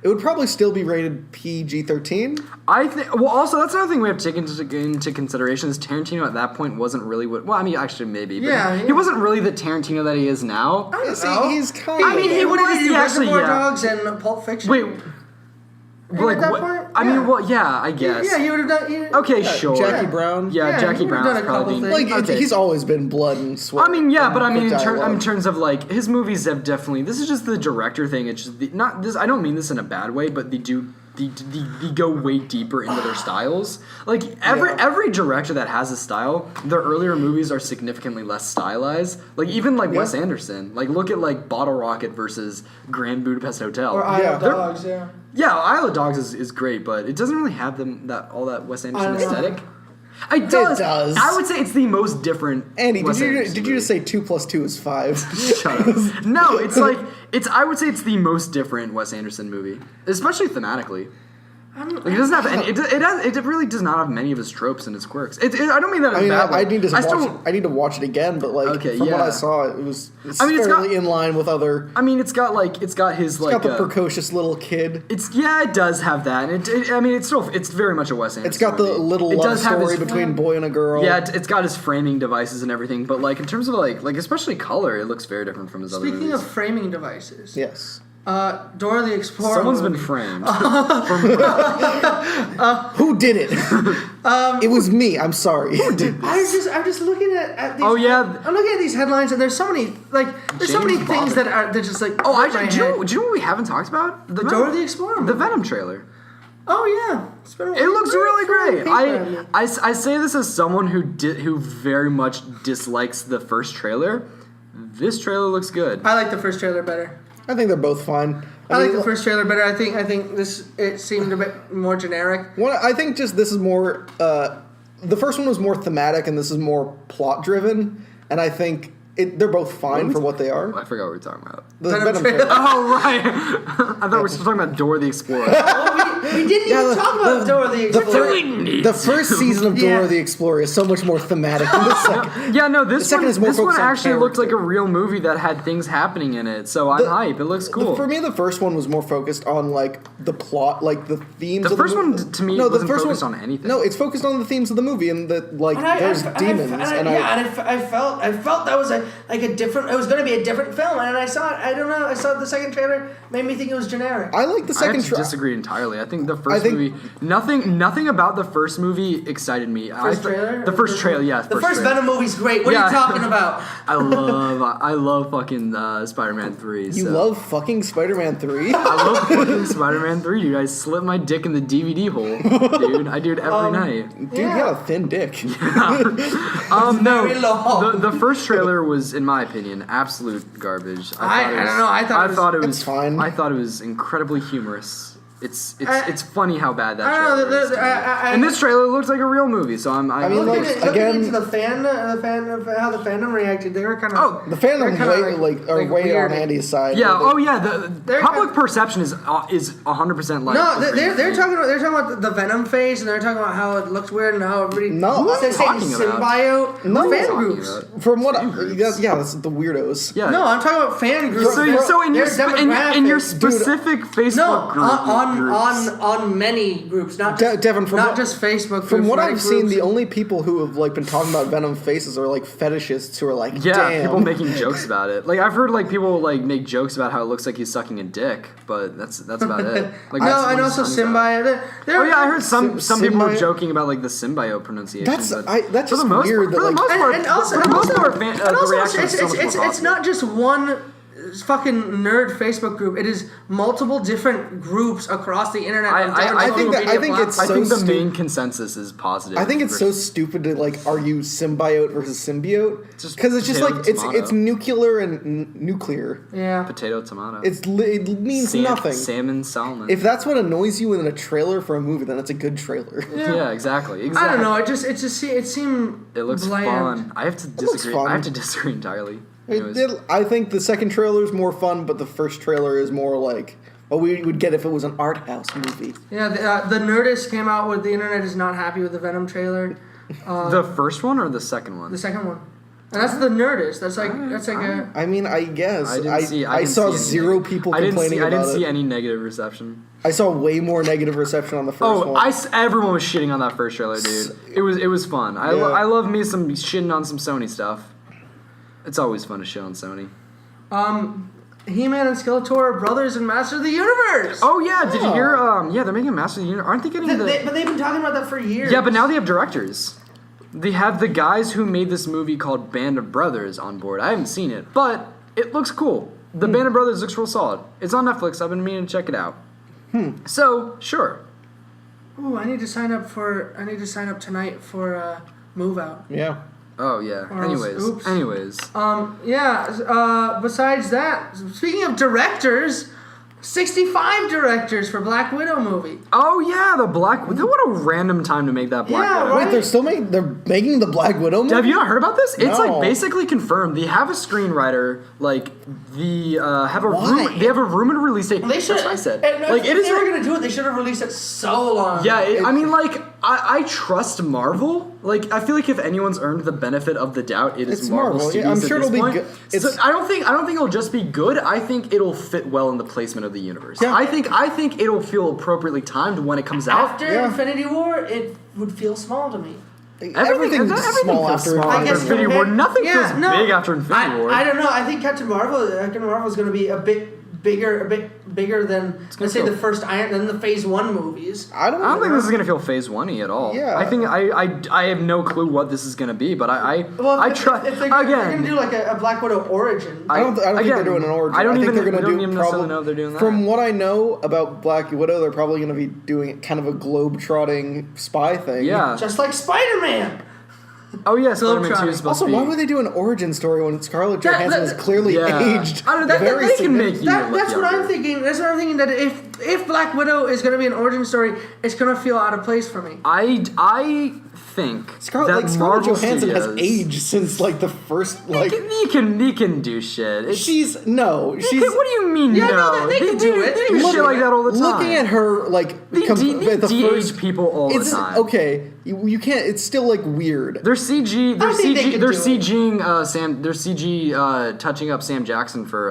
A: it would probably still be rated PG-13.
B: I think. Well, also that's another thing we have to take into consideration is Tarantino at that point wasn't really what. Well, I mean, actually maybe. But
C: Yeah,
B: he wasn't really the Tarantino that he is now.
C: I don't
A: See,
C: know.
A: he's kind
B: I mean, he
C: What
B: was-
C: did he do?
B: he actually-
C: Reservoir
B: yeah.
C: Dogs and Pulp Fiction.
B: Wait.
C: at that point?
B: I mean,
C: Yeah.
B: well, yeah, I guess.
C: Yeah, he would have done.
B: Okay, sure.
A: Jackie Brown.
B: Yeah,
C: Yeah,
B: Jackie
C: he would've
B: Brown's
C: done a couple
B: probably.
C: things.
A: Like
B: okay.
A: he's always been blood and sweat.
B: I mean, yeah, but I mean,
A: quick dialogue.
B: in terms of like his movies have definitely. This is just the director thing. It's just not this. I don't mean this in a bad way, but they do. They go way deeper into their styles. Like every director that has a style, their earlier movies are significantly less stylized. Like even like Wes Anderson. Like look at like Bottle Rocket versus Grand Budapest Hotel.
C: Or Isle of
A: Yeah.
C: Dogs, yeah.
B: Yeah, Isle of Dogs is great, but it doesn't really have all that Wes Anderson
C: I don't know.
B: aesthetic. It does.
A: does.
B: I would say it's the most different.
A: Andy,
B: Wes
A: did
B: Anderson
A: you
B: movie.
A: just say 2 + 2 is 5?
B: Shut up. No, it's like I would say it's the most different Wes Anderson movie, especially thematically. Like it doesn't have any. It really does not have many of his tropes and his quirks. I don't mean that in
A: I
B: a
A: mean,
B: bad way.
A: I need to watch.
B: still-
A: I need to watch it again, but like
B: Okay,
A: from what
B: yeah.
A: I saw, it's
B: I mean, it's
A: fairly
B: got-
A: in line with other.
B: I mean, it's got his like.
A: Got the precocious little kid.
B: It does have that. And I mean, it's very much a Wes Anderson.
A: It's got the
B: movie.
A: little
B: It
A: love
B: does have
A: story
B: his-
A: between boy and a girl.
B: Yeah, it's got his framing devices and everything, but like in terms of like especially color, it looks very different from his other
C: Speaking
B: movies.
C: of framing devices,
A: Yes.
C: Dora the Explorer.
B: Someone's been
C: movie.
B: framed.
A: Who did it? It was me. I'm sorry.
C: I'm just looking at these.
B: Oh, yeah.
C: I'm looking at these headlines, and there's so many
B: James
C: things
B: Bond.
C: that just like.
B: Oh,
C: hurt my
B: do you
C: head.
B: know what we haven't talked about? The
C: Dora the Explorer.
B: The Venom trailer.
C: Oh yeah,
B: It looks really great. I say this as someone who very much dislikes the first trailer. This trailer looks good.
C: I like the first trailer better.
A: I think they're both fine.
C: I like the first trailer better. I think it seemed a bit more generic.
A: I think just this is more. The first one was more thematic, and this is more plot driven. And I think they're both fine for what they are.
B: I forgot what we were talking about.
A: The Venom trailer.
B: Oh right, I thought we were still talking about Dora the Explorer.
C: We didn't even talk about Dora the Explorer.
A: The first season of Dora the Explorer is so much more thematic than the second.
B: Yeah, no, this one
A: focused on
B: actually looked like a
A: character.
B: real movie that had things happening in it. So I'm hype. It looks cool.
A: For me, the first one was more focused on like the plot, like the themes.
B: The
A: of
B: first
A: the movie.
B: one to me wasn't focused on anything.
A: No, it's focused on the themes of the movie and that like there's demons.
C: I felt that was a different. It was going to be a different film, and I saw it. I don't know. I saw the second trailer, made me think it was generic.
A: I like the second trailer.
B: I disagree entirely. I think the first movie. Nothing about the first movie excited me.
C: Trailer?
B: The first trailer, yeah.
C: The first Venom movie's great. What are you talking about?
B: I love fucking Spider-Man 3.
A: You love fucking Spider-Man 3?
B: I love fucking Spider-Man 3, dude. I slip my dick in the DVD hole, dude. I do it every night.
A: Dude, you got a thin dick.
B: No. The first trailer was, in my opinion, absolute garbage.
C: I don't know. I thought it was
A: fine.
B: I thought it was incredibly humorous. It's funny how bad that trailer is. And this trailer looks like a real movie, so I'm
C: looking into the how the fandom reacted. They were kind of
A: the fandom are way on Andy's side.
B: Yeah. The public perception is 100% like.
C: No, they're talking about the Venom phase, and they're talking about how it looks weird and how it really.
A: No,
C: they're saying symbiote.
A: No,
C: fan groups.
A: From what that's the weirdos.
B: Yeah.
C: No, I'm talking about fan groups.
B: So in your specific Facebook group.
C: On many groups, not just,
A: Devin,
C: just Facebook.
A: From what I've seen, the only people who have like been talking about Venom faces are like fetishists who are like, damn.
B: People making jokes about it. Like I've heard like people like make jokes about how it looks like he's sucking a dick, but that's about it. Like,
C: and also symbiote.
B: I heard some people were joking about like the symbiote pronunciation.
A: That's just weird.
B: For the most part, the reaction is so much more positive.
C: It's not just one fucking nerd Facebook group. It is multiple different groups across the internet.
A: I think
B: the main consensus is positive.
A: I think it's so stupid to like argue symbiote versus symbiote because it's just like it's nuclear and nuclear.
C: Yeah,
B: potato tomato.
A: It means nothing.
B: Salmon salmon.
A: If that's what annoys you in a trailer for a movie, then it's a good trailer.
B: Yeah, exactly.
C: I don't know. It seemed.
B: It looks
C: bland.
B: fun. I have to disagree. I have to disagree entirely.
A: I think the second trailer is more fun, but the first trailer is more like what we would get if it was an art house movie.
C: Yeah, the Nerdist came out with the internet is not happy with the Venom trailer.
B: The first one or the second one?
C: The second one. And that's the Nerdist. That's like a.
A: I mean, I guess
B: I
A: saw zero people complaining about it.
B: I didn't see any negative reception.
A: I saw way more negative reception on the first one.
B: Everyone was shitting on that first trailer, dude. It was fun. I love me some shitting on some Sony stuff. It's always fun to shit on Sony.
C: He-Man and Skeletor are brothers in Master of the Universe.
B: Oh yeah, did you hear? They're making a Master of the Universe. Aren't they getting
C: but they've been talking about that for years.
B: Yeah, but now they have directors. They have the guys who made this movie called Band of Brothers on board. I haven't seen it, but it looks cool. The Band of Brothers looks real solid. It's on Netflix. I've been meaning to check it out. So sure.
C: Ooh, I need to sign up tonight for Move Out.
A: Yeah.
B: Oh yeah. Anyways.
C: Besides that, speaking of directors, 65 directors for Black Widow movie.
B: Oh yeah, the Black Widow. What a random time to make that Black Widow.
A: Wait, they're making the Black Widow movie?
B: Have you not heard about this? It's
A: No.
B: like basically confirmed. They have a screenwriter. Like they have a rumored release date.
C: They should.
B: That's what I said.
C: If they were gonna do it, they should have released it so long.
B: Yeah, I trust Marvel. Like, I feel like if anyone's earned the benefit of the doubt, it's Marvel Studios.
A: Yeah, I'm sure it'll be
B: point.
A: good.
B: So I don't think it'll just be good. I think it'll fit well in the placement of the universe.
A: Yeah.
B: I think it'll feel appropriately timed when it comes out.
C: After Infinity War, it would feel small to me.
A: Everything's small
B: feels
A: after
B: small
C: I guess
B: Infinity War. Nothing feels
C: no,
B: big after Infinity War.
C: I don't know. I think Captain Marvel is going to be a bit bigger, a bit bigger than let's say the first Iron, than the Phase 1 movies.
A: I don't
B: think this is gonna feel Phase 1-y at all.
A: Yeah.
B: I think I have no clue what this is gonna be, but I try
C: if they're
B: again.
C: gonna do like a Black Widow origin.
A: I don't think they're doing an origin.
B: I don't
A: think
B: even,
A: they're gonna
B: don't
A: do
B: even necessarily know if they're doing that.
A: From what I know about Black Widow, they're probably going to be doing kind of a globe-trotting spy thing.
B: Yeah.
C: Just like Spider-Man.
B: Oh yeah, Spider-Man 2 is supposed
A: Also,
B: to be.
A: why would they do an origin story when Scarlett Johansson is clearly aged?
B: I don't know,
A: very
B: they can make you
C: That's
B: look
C: what I'm
B: younger.
C: thinking. That's what I'm thinking. That if Black Widow is going to be an origin story, it's going to feel out of place for me.
B: I think
A: Scarlett
B: Marvel
A: Johansson has
B: Studios-
A: aged since like the first like.
B: He can do shit.
A: She's.
B: What do you mean
C: Yeah,
B: no?
C: no, they can do it.
B: They do shit like that all the time.
A: Looking at her like
B: They
A: the
B: de-age
A: first
B: people all the
A: it's
B: time.
A: okay. You can't. It's still like weird.
B: They're CG. They're
C: I think they
B: CG.
C: can
B: They're
C: do it.
B: CGing Sam. They're CG touching up Sam Jackson for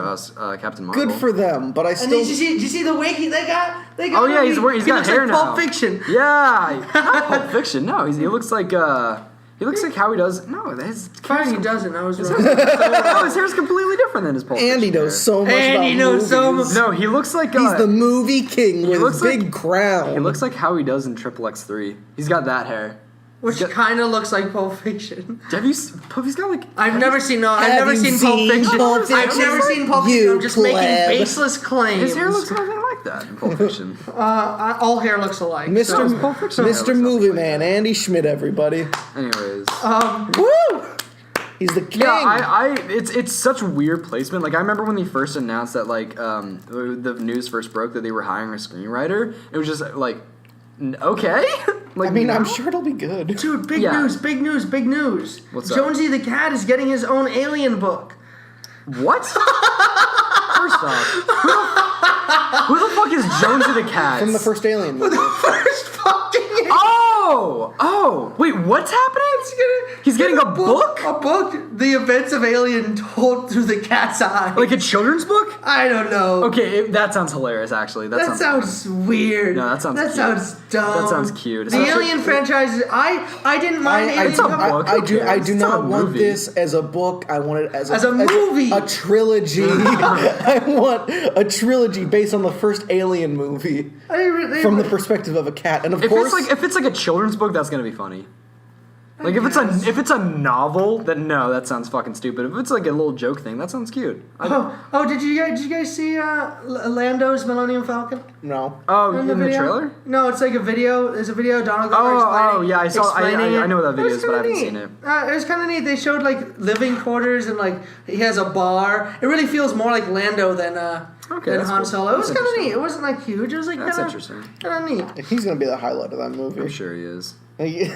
B: Captain Marvel.
A: Good for them, but I
C: And
A: still.
C: did you see the wig they got? They got
B: Oh yeah, he's
C: he
B: got
C: looks
B: hair
C: like
B: now.
C: Pulp Fiction.
B: Yeah, not Pulp Fiction. No, he looks like how he does. No, his
C: Fine, he doesn't. I was wrong.
B: no, his hair's completely different than his Pulp
A: Andy
B: Fiction
A: knows
B: hair.
A: so much
C: Andy
A: about
C: knows so
A: movies.
C: much.
B: No, he looks like
A: He's the movie king with
B: looks
A: his big
B: like-
A: crown.
B: He looks like how he does in Triple X3. He's got that hair.
C: Which kind of looks like Pulp Fiction.
B: Have you? He's got like.
C: I've never seen Pulp
A: you
C: Fiction.
A: seen Pulp
C: I've
A: Fiction?
C: never seen Pulp Fiction.
A: You
C: I'm just making
A: pleb.
C: baseless claims.
B: His hair looks nothing like that in Pulp Fiction.
C: All hair looks alike.
A: Mr.
C: So.
B: Pulp Fiction hair looks
A: Mr.
B: nothing
A: Movie
B: like
A: Man, Andy Schmidt, everybody.
B: Anyways.
A: Woo! He's the king.
B: Yeah, it's such weird placement. Like I remember when they first announced that the news first broke that they were hiring a screenwriter. It was just like, okay. Like,
A: I mean, I'm
B: no?
A: sure it'll be good.
C: Dude, big
B: Yeah.
C: news, big news, big news.
B: What's up?
C: Jonesy the Cat is getting his own Alien book.
B: What? First off, who the fuck is Jonesy the Cat?
A: From the first Alien movie.
C: First fucking
B: Oh, wait, what's happening? He's getting a book?
C: A book, the events of Alien told through the cat's eye.
B: Like a children's book?
C: I don't know.
B: Okay, that sounds hilarious. Actually,
C: That sounds weird.
B: No, that sounds
C: That
B: cute.
C: sounds dumb.
B: That sounds cute.
C: The
B: Especially-
C: Alien franchise. I didn't mind Alien.
B: It's a
C: coming-
B: book.
A: I
B: Who
A: do
B: cares?
A: not
B: It's not a
A: want
B: movie.
A: this as a book. I want it as
C: a movie.
A: A trilogy. I want a trilogy based on the first Alien movie from the perspective of a cat. And of course,
B: If it's like a children's book, that's gonna be funny. Like if it's a novel, then no, that sounds fucking stupid. If it's like a little joke thing, that sounds cute.
C: Did you guys see Lando's Millennium Falcon?
A: no.
B: Oh, in the
C: video?
B: trailer?
C: No, it's like a video. There's a video of Donald Glover explaining.
B: Yeah, I saw.
C: explaining
B: I know what that
C: it.
B: video
C: was
B: is, but I haven't
C: kinda
B: seen
C: neat.
B: it.
C: It was kind of neat. They showed like living quarters and like he has a bar. It really feels more like Lando than
B: that's
C: Han
B: cool.
C: Solo. It was
B: That's
C: kind of
B: interesting.
C: neat. It wasn't like huge. It was like
B: That's
C: kind
B: interesting.
C: of neat.
A: He's gonna be the highlight of that movie.
B: I'm sure he is.
A: Like,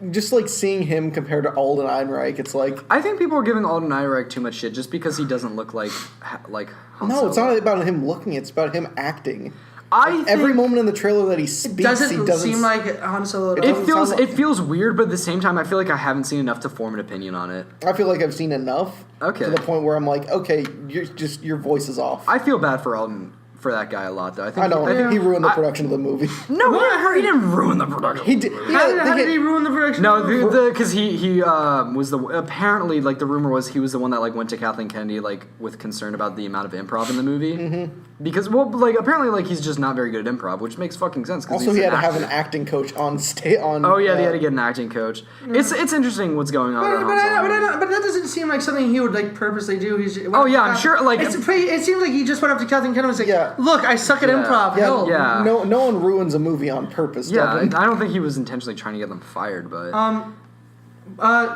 A: just like seeing him compared to Alden Ehrenreich, it's like
B: I think people are giving Alden Ehrenreich too much shit just because he doesn't look like Han
A: no,
B: Solo.
A: it's not about him looking. It's about him acting.
B: I think
A: Every moment in the trailer that he speaks,
C: Doesn't
A: he doesn't
C: seem like Han Solo at all.
B: it feels
A: sound like-
B: it feels weird, but at the same time, I feel like I haven't seen enough to form an opinion on it.
A: I feel like I've seen enough
B: Okay.
A: to the point where I'm like, okay, your voice is off.
B: I feel bad for Alden for that guy a lot, though. I think
A: I know.
B: think
A: He ruined the production of the movie.
B: No, he didn't ruin the production.
A: He did.
C: How did he ruin the production?
B: No, because he was apparently like the rumor was he was the one that like went to Kathleen Kennedy like with concern about the amount of improv in the movie. Mm-hmm. Because apparently like he's just not very good at improv, which makes fucking sense.
A: Also, he had to have an acting coach on on.
B: Oh yeah, they had to get an acting coach. It's interesting what's going on.
C: But that doesn't seem like something he would like purposely do.
B: I'm sure. Like
C: it seems like he just went up to Kathleen Kennedy and was like,
A: Yeah.
C: "Look, I suck at improv."
A: Yeah,
C: Help."
B: Yeah.
A: No one ruins a movie on purpose.
B: yeah,
A: Devin.
B: I don't think he was intentionally trying to get them fired, but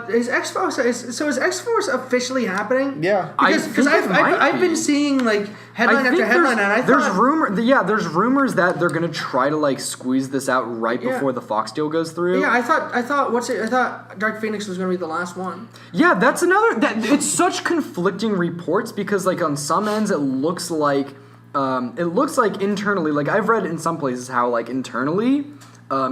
C: Is X-Force is X-Force officially happening?
A: Yeah.
C: Because I've been seeing like headline after headline, and I thought
B: there's rumors that they're gonna try to like squeeze this out right before the Fox deal goes through.
C: Yeah, I thought Dark Phoenix was gonna be the last one.
B: Yeah, that's another. It's such conflicting reports because like on some ends it looks like internally, like I've read in some places how like internally.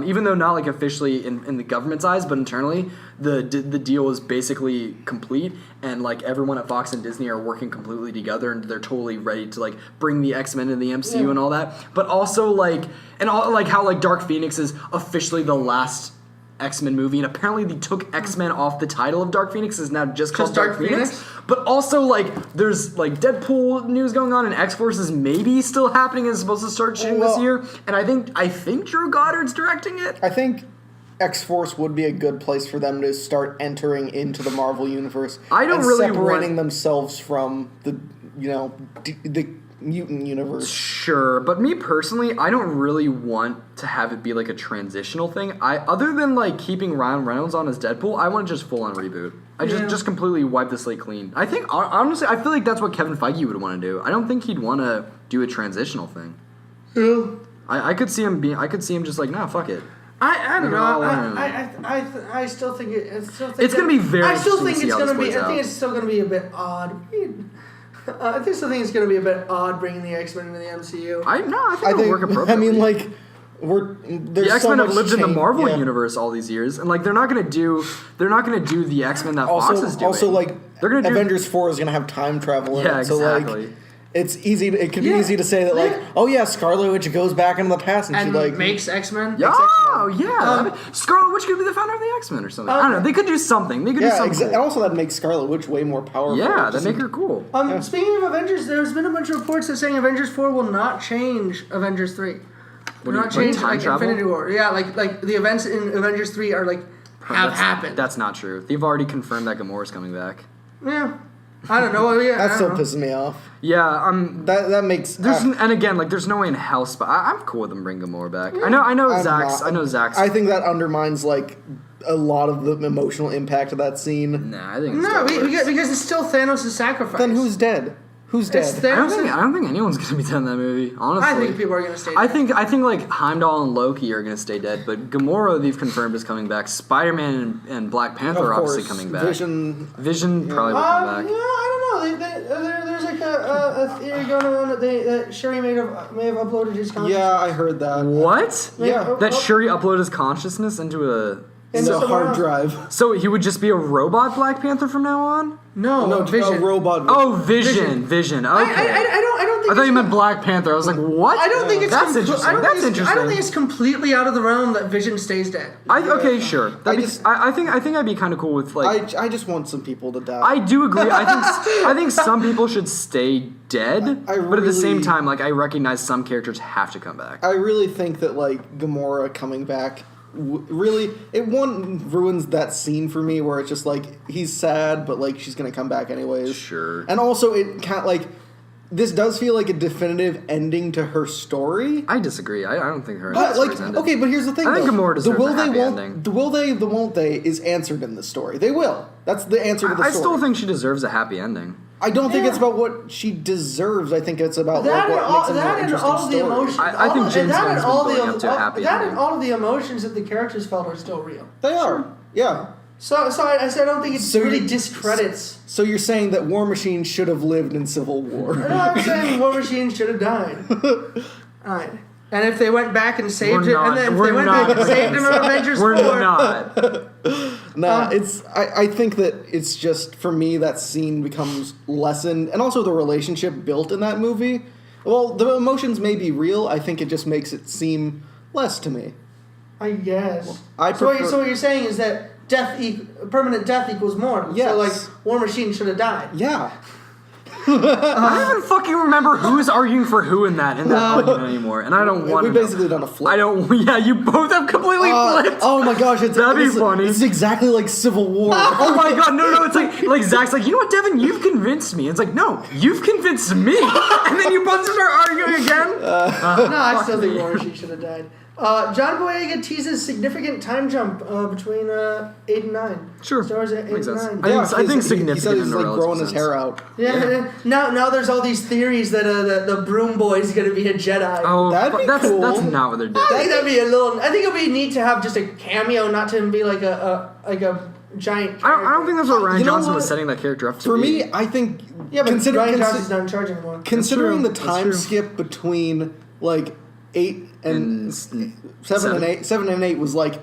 B: Even though not like officially in the government's eyes, but internally, the deal is basically complete, and like everyone at Fox and Disney are working completely together, and they're totally ready to like bring the X-Men into the MCU and all that. But also like how like Dark Phoenix is officially the last X-Men movie, and apparently they took X-Men off the title of Dark Phoenix. It's now just called
C: Dark
B: Dark Phoenix. But also, like, there's like Deadpool news going on, and X-Force is maybe still happening and is supposed to start shooting this year. And I think Drew Goddard's directing it.
A: I think X-Force would be a good place for them to start entering into the Marvel universe.
B: I don't really
A: separating themselves from the the mutant universe.
B: Sure, but me personally, I don't really want to have it be like a transitional thing. Other than like keeping Ryan Reynolds on as Deadpool, I want to just full on reboot. Just completely wipe the slate clean. I think honestly, I feel like that's what Kevin Feige would want to do. I don't think he'd want to do a transitional thing.
C: Yeah.
B: I could see him just like, nah, fuck it.
C: I don't know. I still think it's
B: gonna be very.
C: I still think
B: interesting to
C: it's
B: see how
C: gonna
B: this
C: be.
B: plays
C: I think
B: out.
C: it's still gonna be a bit odd. I still think it's gonna be a bit odd bringing the X-Men into the MCU.
B: I think it'll work appropriately.
A: I mean, like
B: the X-Men
A: so
B: have lived in the Marvel
A: yeah.
B: universe all these years, and like they're not gonna do the X-Men that Fox is doing.
A: Also, like
B: they're gonna do
A: Avengers 4 is gonna have time travel in
B: Yeah,
A: it. So
B: exactly.
A: like it's easy. It could be easy to say that like, oh yeah, Scarlet Witch goes back into the past and she like
C: makes X-Men.
B: Yeah, oh yeah. Scarlet Witch could be the founder of the X-Men or something. I don't know. They could do something. They could do something.
A: And also that makes Scarlet Witch way more powerful.
B: Yeah, that make her cool.
C: Speaking of Avengers, there's been a bunch of reports that saying Avengers 4 will not change Avengers 3. Will not change
B: time
C: like
B: travel?
C: Infinity War. Yeah, like the events in Avengers 3 are like have happened.
B: That's not true. They've already confirmed that Gamora's coming back.
C: Yeah. I don't know. Yeah,
A: That still pisses me off.
B: Yeah,
A: That makes.
B: and again, like, there's no way in hell. I'm cool with them bringing Gamora back. I know Zach's.
A: I think that undermines like a lot of the emotional impact of that scene.
B: Nah, I think
C: because it's still Thanos' sacrifice.
A: Then who's dead? Who's dead?
B: I don't think anyone's gonna be dead in that movie. Honestly,
C: I think people are gonna stay dead.
B: I think like Heimdall and Loki are gonna stay dead, but Gamora they've confirmed is coming back. Spider-Man and Black Panther are obviously coming back. Vision probably will come back.
C: Yeah, I don't know. There's like a theory going around that Shuri may have uploaded his consciousness.
A: Yeah, I heard that.
B: What?
A: Yeah.
B: That Shuri uploaded his consciousness into a
A: hard drive.
B: So he would just be a robot Black Panther from now on?
C: No, Vision.
A: A robot.
B: Oh, Vision. Okay.
C: I don't think.
B: I thought you meant Black Panther. I was like, what?
C: I don't think it's
B: that's interesting.
C: I don't think it's completely out of the realm that Vision stays dead.
B: Okay, sure. I think I'd be kind of cool with like.
A: I just want some people to die.
B: I do agree. I think some people should stay dead, but at the same time, like I recognize some characters have to come back.
A: I really think that like Gamora coming back. Really, it ruins that scene for me where it's just like he's sad, but like she's gonna come back anyways.
B: Sure.
A: And also, it kind of like this does feel like a definitive ending to her story.
B: I disagree. I don't think her.
A: But like,
B: ended.
A: okay, but here's the thing.
B: I think Gamora deserves a happy ending.
A: The will they, the won't they is answered in the story. They will. That's the answer to the story.
B: I still think she deserves a happy ending.
A: I don't think it's about what she deserves. I think it's about what makes it a more interesting story.
C: Emotions.
B: I think James Gunn's been building up to a happy ending.
C: And all of the emotions that the characters felt are still real.
A: They are, yeah.
C: So I don't think it really discredits.
A: So you're saying that War Machine should have lived in Civil War?
C: No, I'm saying War Machine should have died. Alright. And if they went back and saved it, and then if they went back and saved him in Avengers 4.
B: We're not.
A: I think that it's just, for me, that scene becomes lessened. And also the relationship built in that movie. Well, the emotions may be real. I think it just makes it seem less to me.
C: I guess.
A: So
C: what you're saying is that permanent death equals more.
A: Yes.
C: So, like, War Machine should have died.
A: Yeah.
B: I don't even fucking remember who's arguing for who in that argument anymore, and I don't want to.
A: We've basically done a flip.
B: Yeah, you both have completely flipped.
A: Oh my gosh,
B: that'd be funny.
A: It's exactly like Civil War.
B: Oh my god, no, it's like Zach's like, you know what, Devin, you've convinced me. It's like, no, you've convinced me, and then you both start arguing again.
C: No, I still think War Machine should have died. John Boyega teases significant time jump between 8 and 9.
B: Sure,
C: stars at 8
B: makes
C: and
B: sense.
C: 9.
B: I think significant.
A: He said he's like growing his
B: sense.
A: hair out.
C: Yeah. Now there's all these theories that the Broom Boy is going to be a Jedi.
B: Oh,
A: that'd be
B: that's
A: cool.
B: That's not what they're doing.
C: I think that'd be a little. I think it'd be neat to have just a cameo, not to him be like a giant.
B: I don't think that's what Ryan Johnson was
A: what?
B: setting that character up to
A: For
B: be.
A: me, I think.
C: Yeah, but Ryan Johnson's not in charge anymore.
A: Considering the
B: That's
A: time
B: true.
A: skip between like 8 and 7 and 8 was like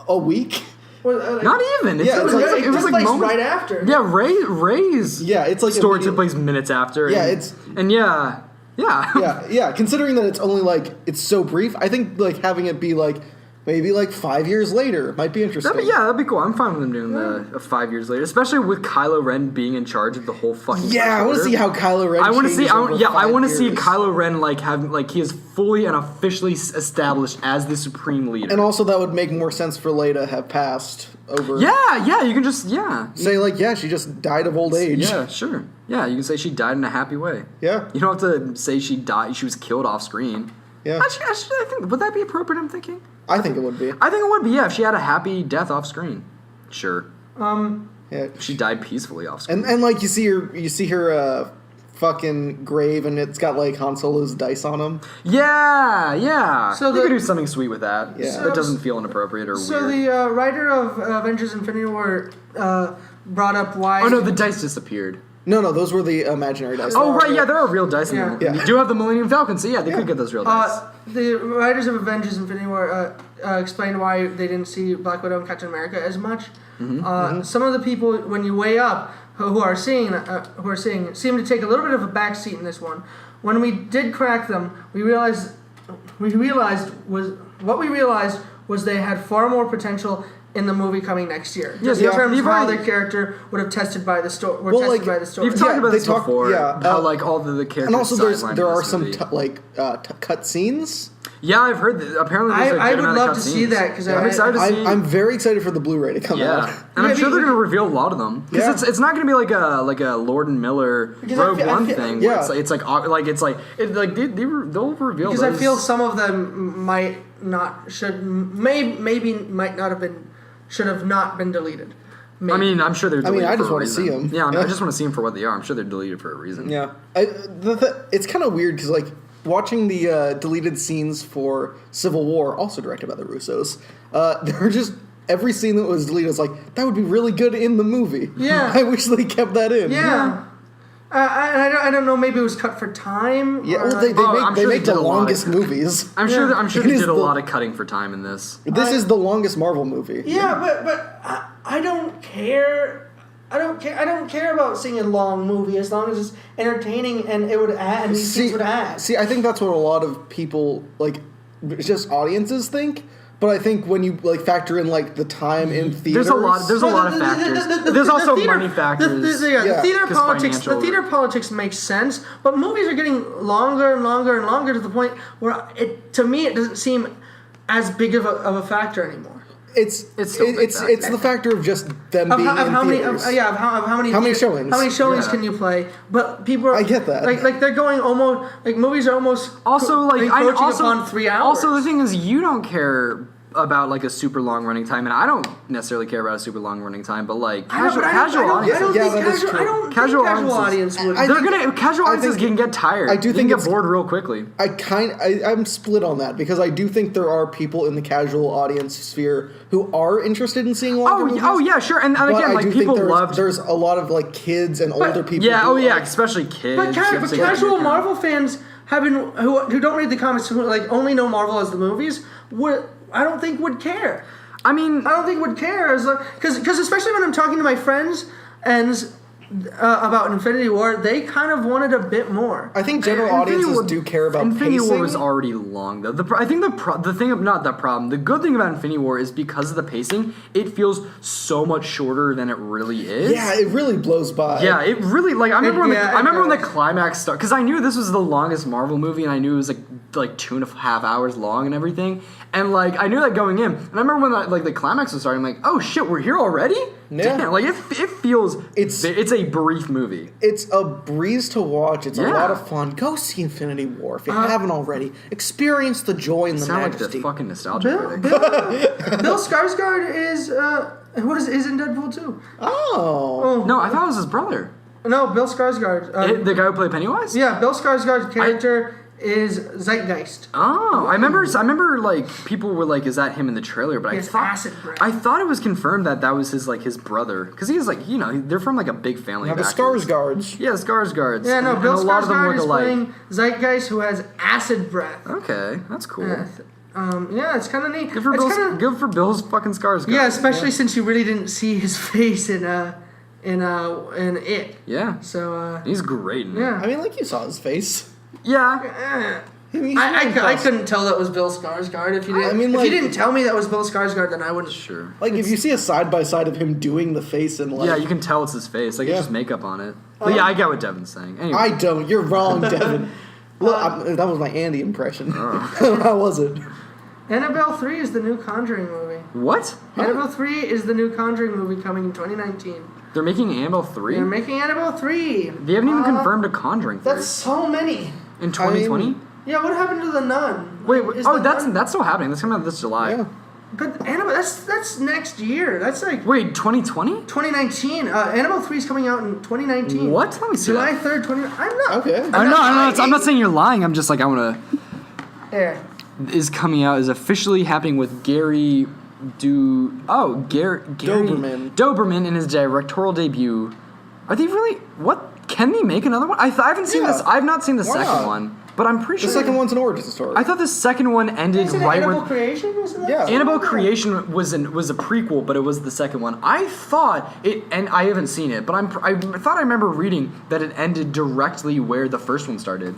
A: a week.
C: Well,
B: Not even.
C: it was like
B: moment.
C: right after.
B: Yeah, Ray's.
A: Yeah, it's like
B: story took place minutes after.
A: Yeah,
B: Yeah.
A: yeah. Considering that it's only like it's so brief, I think like having it be like maybe like 5 years later. Might be interesting.
B: That'd be cool. I'm fine with them doing the 5 years later, especially with Kylo Ren being in charge of the whole fucking.
A: Yeah, I want to see how Kylo Ren.
B: I want to see. I want to see
A: years.
B: Kylo Ren he is fully and officially established as the supreme leader.
A: And also, that would make more sense for Leia to have passed over.
B: Yeah, you can just
A: say like, she just died of old age.
B: Yeah, sure. Yeah, you can say she died in a happy way.
A: Yeah,
B: you don't have to say she died. She was killed off screen.
A: Yeah,
B: actually, I think would that be appropriate? I'm thinking.
A: I think it would be.
B: I think it would be. Yeah, if she had a happy death off screen. Sure.
A: Yeah,
B: she died peacefully off screen.
A: And like you see her fucking grave, and it's got like Han Solo's dice on him.
B: Yeah.
C: So
B: you could do something sweet with that.
A: Yeah.
B: That doesn't feel inappropriate or weird.
C: So the writer of Avengers: Infinity War brought up why.
B: Oh no, the dice disappeared.
A: No, those were the imaginary dice.
B: Oh right, yeah, there are real dice.
C: Yeah.
B: You do have the Millennium Falcon, so they could get those real dice.
C: The writers of Avengers: Infinity War explained why they didn't see Black Widow and Captain America as much. Some of the people, when you weigh up, who are seeing, seem to take a little bit of a backseat in this one. When we did crack them, we realized was they had far more potential in the movie coming next year. Just in terms of how their character would have tested by the story. By the story.
B: You've talked about this before. How like all the characters.
A: And also, there are some cut scenes.
B: Yeah, I've heard that. Apparently, there's
C: I would love to see that because
B: I'm excited to see.
A: I'm very excited for the Blu-ray to come out.
B: And I'm sure they're going to reveal a lot of them because it's not going to be like a Lord and Miller Rogue One thing. Where it's like they'll reveal.
C: Because I feel some of them might not should have not been deleted. Maybe.
B: I mean, I'm sure they're deleted.
A: I just
B: want
A: to see them.
B: Yeah, I just want to see them for what they are. I'm sure they're deleted for a reason.
A: Yeah, it's kind of weird because like. Watching the deleted scenes for Civil War, also directed by the Russos, they're just every scene that was deleted was like that would be really good in the movie.
C: Yeah,
A: I wish they kept that in.
C: Yeah, I don't know. Maybe it was cut for time.
A: Yeah, they make the longest movies.
B: I'm sure they did a lot of cutting for time in this.
A: This is the longest Marvel movie.
C: Yeah, but I don't care. I don't care about seeing a long movie as long as it's entertaining and it would add and these things would add.
A: See, I think that's what a lot of people it's just audiences think. But I think when you factor in the time in theaters,
B: there's a lot of factors. There's also money factors.
C: The theater politics makes sense, but movies are getting longer and longer and longer to the point where to me it doesn't seem as big of a factor anymore.
A: It's the factor of just them being in theaters.
C: How many
A: showings?
C: How many showings can you play? But people are,
A: I get that.
C: Like they're going almost movies are almost
B: also
C: encroaching upon 3 hours.
B: Also, the thing is, you don't care about a super long running time, and I don't necessarily care about a super long running time, but casual audiences.
C: I don't think casual audience would.
B: Casual audiences can get tired.
A: I do think
B: get bored real quickly.
A: I'm split on that because I do think there are people in the casual audience sphere who are interested in seeing longer movies.
B: Oh yeah, sure. And again, people love.
A: There's a lot of kids and older people.
B: Yeah. Especially kids.
C: But casual Marvel fans have been who don't read the comics, who only know Marvel as the movies. I don't think would care. I don't think would care because especially when I'm talking to my friends and about Infinity War, they kind of wanted a bit more.
A: I think general audiences do care about
B: Infinity
A: pacing.
B: War was already long though. I think the good thing about Infinity War is because of the pacing, it feels so much shorter than it really is.
A: Yeah, it really blows by.
B: Yeah, it really I remember when the climax started because I knew this was the longest Marvel movie and I knew it was like 2.5 hours long and everything. And I knew that going in. And I remember when the climax was starting, I'm like, oh shit, we're here already?
A: Yeah.
B: Damn, it feels it's a brief movie.
A: It's a breeze to watch. It's a lot of fun. Go see Infinity War if you haven't already. Experience the joy and the majesty.
B: Like the fucking nostalgia critic.
C: Bill Skarsgård is in Deadpool 2.
A: Oh.
B: No, I thought it was his brother.
C: No, Bill Skarsgård.
B: The guy who played Pennywise?
C: Yeah, Bill Skarsgård's character is Zeitgeist.
B: Oh, I remember people were like, is that him in the trailer? But I thought it was confirmed that was his brother because he's they're from a big family.
A: Now the Skarsgårds.
B: Yeah, Skarsgårds.
C: Yeah, no, Bill Skarsgård is playing Zeitgeist who has acid breath.
B: Okay, that's cool.
C: Yeah, it's kind of neat.
B: Good for Bill's fucking Skarsgård.
C: Yeah, especially since you really didn't see his face in It.
B: Yeah.
C: So
B: he's great in it.
C: Yeah.
A: I mean, you saw his face.
B: Yeah.
C: I couldn't tell that was Bill Skarsgård if you didn't. If you didn't tell me that was Bill Skarsgård, then I wouldn't.
B: Sure.
A: Like if you see a side by side of him doing the face and like
B: you can tell it's his face. Like it's just makeup on it. But I get what Devin's saying. Anyway.
A: I don't. You're wrong, Devin. Look, that was my Andy impression. How was it?
C: Annabelle 3 is the new Conjuring movie.
B: What?
C: Annabelle 3 is the new Conjuring movie coming in 2019.
B: They're making Annabelle 3?
C: They're making Annabelle 3.
B: They haven't even confirmed a Conjuring 3.
C: That's so many.
B: In 2020?
C: Yeah, what happened to The Nun?
B: Wait, that's still happening. That's coming out this July.
A: Yeah.
C: But Annabelle, that's next year. That's like...
B: Wait, 2020?
C: 2019. Annabelle 3 is coming out in 2019.
B: What? Let me see
C: July
B: that.
C: 3rd, 20... I'm not...
A: Okay.
B: I'm not saying you're lying. I'm just like, I want to...
C: Yeah.
B: Is coming out, is officially happening with Gary Doberman in his directorial debut. Are they really... What? Can they make another one? I haven't seen this. I've not seen the second one. But I'm pretty sure...
A: The second one's an origin story.
B: I thought the second one ended right
C: Annabelle
B: when...
C: Creation?
A: Yeah.
B: Annabelle Creation was a prequel, but it was the second one. I thought it... And I haven't seen it, but I thought I remember reading that it ended directly where the first one started.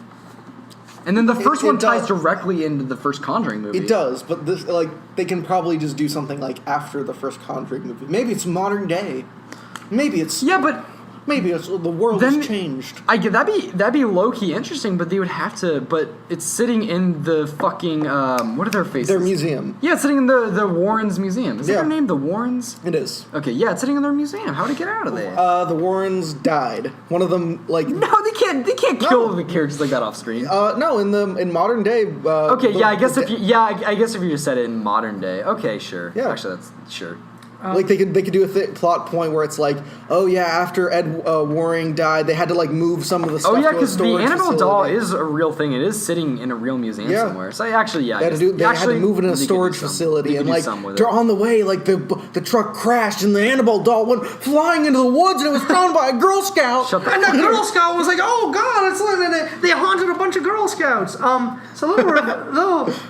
B: And then the first one ties directly into the first Conjuring movie.
A: It does, but this, like they can probably just do something like after the first Conjuring movie. Maybe it's modern day. Maybe it's maybe it's the world has changed.
B: I get that'd be low key interesting, but they would have to. But it's sitting in the fucking what are their faces?
A: Their museum.
B: Yeah, it's sitting in the Warrens Museum. Is that their name? The Warrens.
A: It is.
B: Okay, yeah, it's sitting in their museum. How did it get out of there?
A: The Warrens died. One of them like
B: no, they can't kill the characters like that off screen.
A: No, in modern day.
B: Okay, yeah, I guess if you just said it in modern day. Okay, sure.
A: Yeah,
B: actually, that's sure.
A: Like they could do a plot point where it's like, oh yeah, after Ed Waring died, they had to like move some of the stuff.
B: Oh yeah,
A: because
B: the Annabelle doll is a real thing. It is sitting in a real museum somewhere. So actually, yeah,
A: they had to move it in a storage facility, and like they're on the way, like the truck crashed, and the Annabelle doll went flying into the woods, and it was found by a Girl Scout.
C: And the Girl Scout was like, oh god, it's like they haunted a bunch of Girl Scouts. So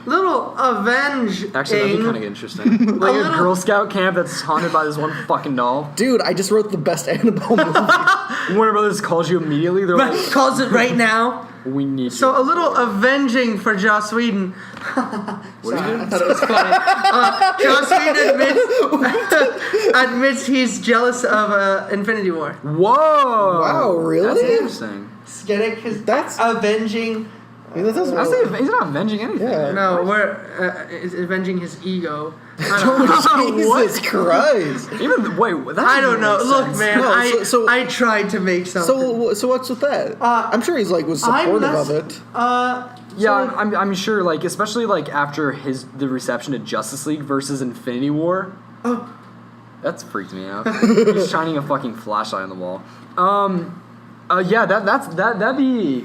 C: little avenge.
B: Actually, that'd be kind of interesting. Like a Girl Scout camp that's haunted by this one fucking doll.
A: Dude, I just wrote the best Annabelle movie.
B: Warner Brothers calls you immediately. They're like,
C: calls it right now.
B: We need
C: so
B: you.
C: A little avenging for Joss Whedon.
B: What are you doing?
C: I thought it was funny. Joss Whedon admits he's jealous of Infinity War.
B: Whoa!
A: Wow, really?
B: That's interesting.
C: Get it? Because that's avenging.
A: I mean, he's
B: not avenging anything.
C: Yeah. No, it's avenging his ego.
A: Jesus Christ!
C: I don't know. Look, man, I tried to make something.
A: So what's with that? I'm sure he's was supportive of it.
B: I'm sure, especially after the reception to Justice League versus Infinity War.
C: Oh,
B: that's freaked me out. He's shining a fucking flashlight on the wall. That'd be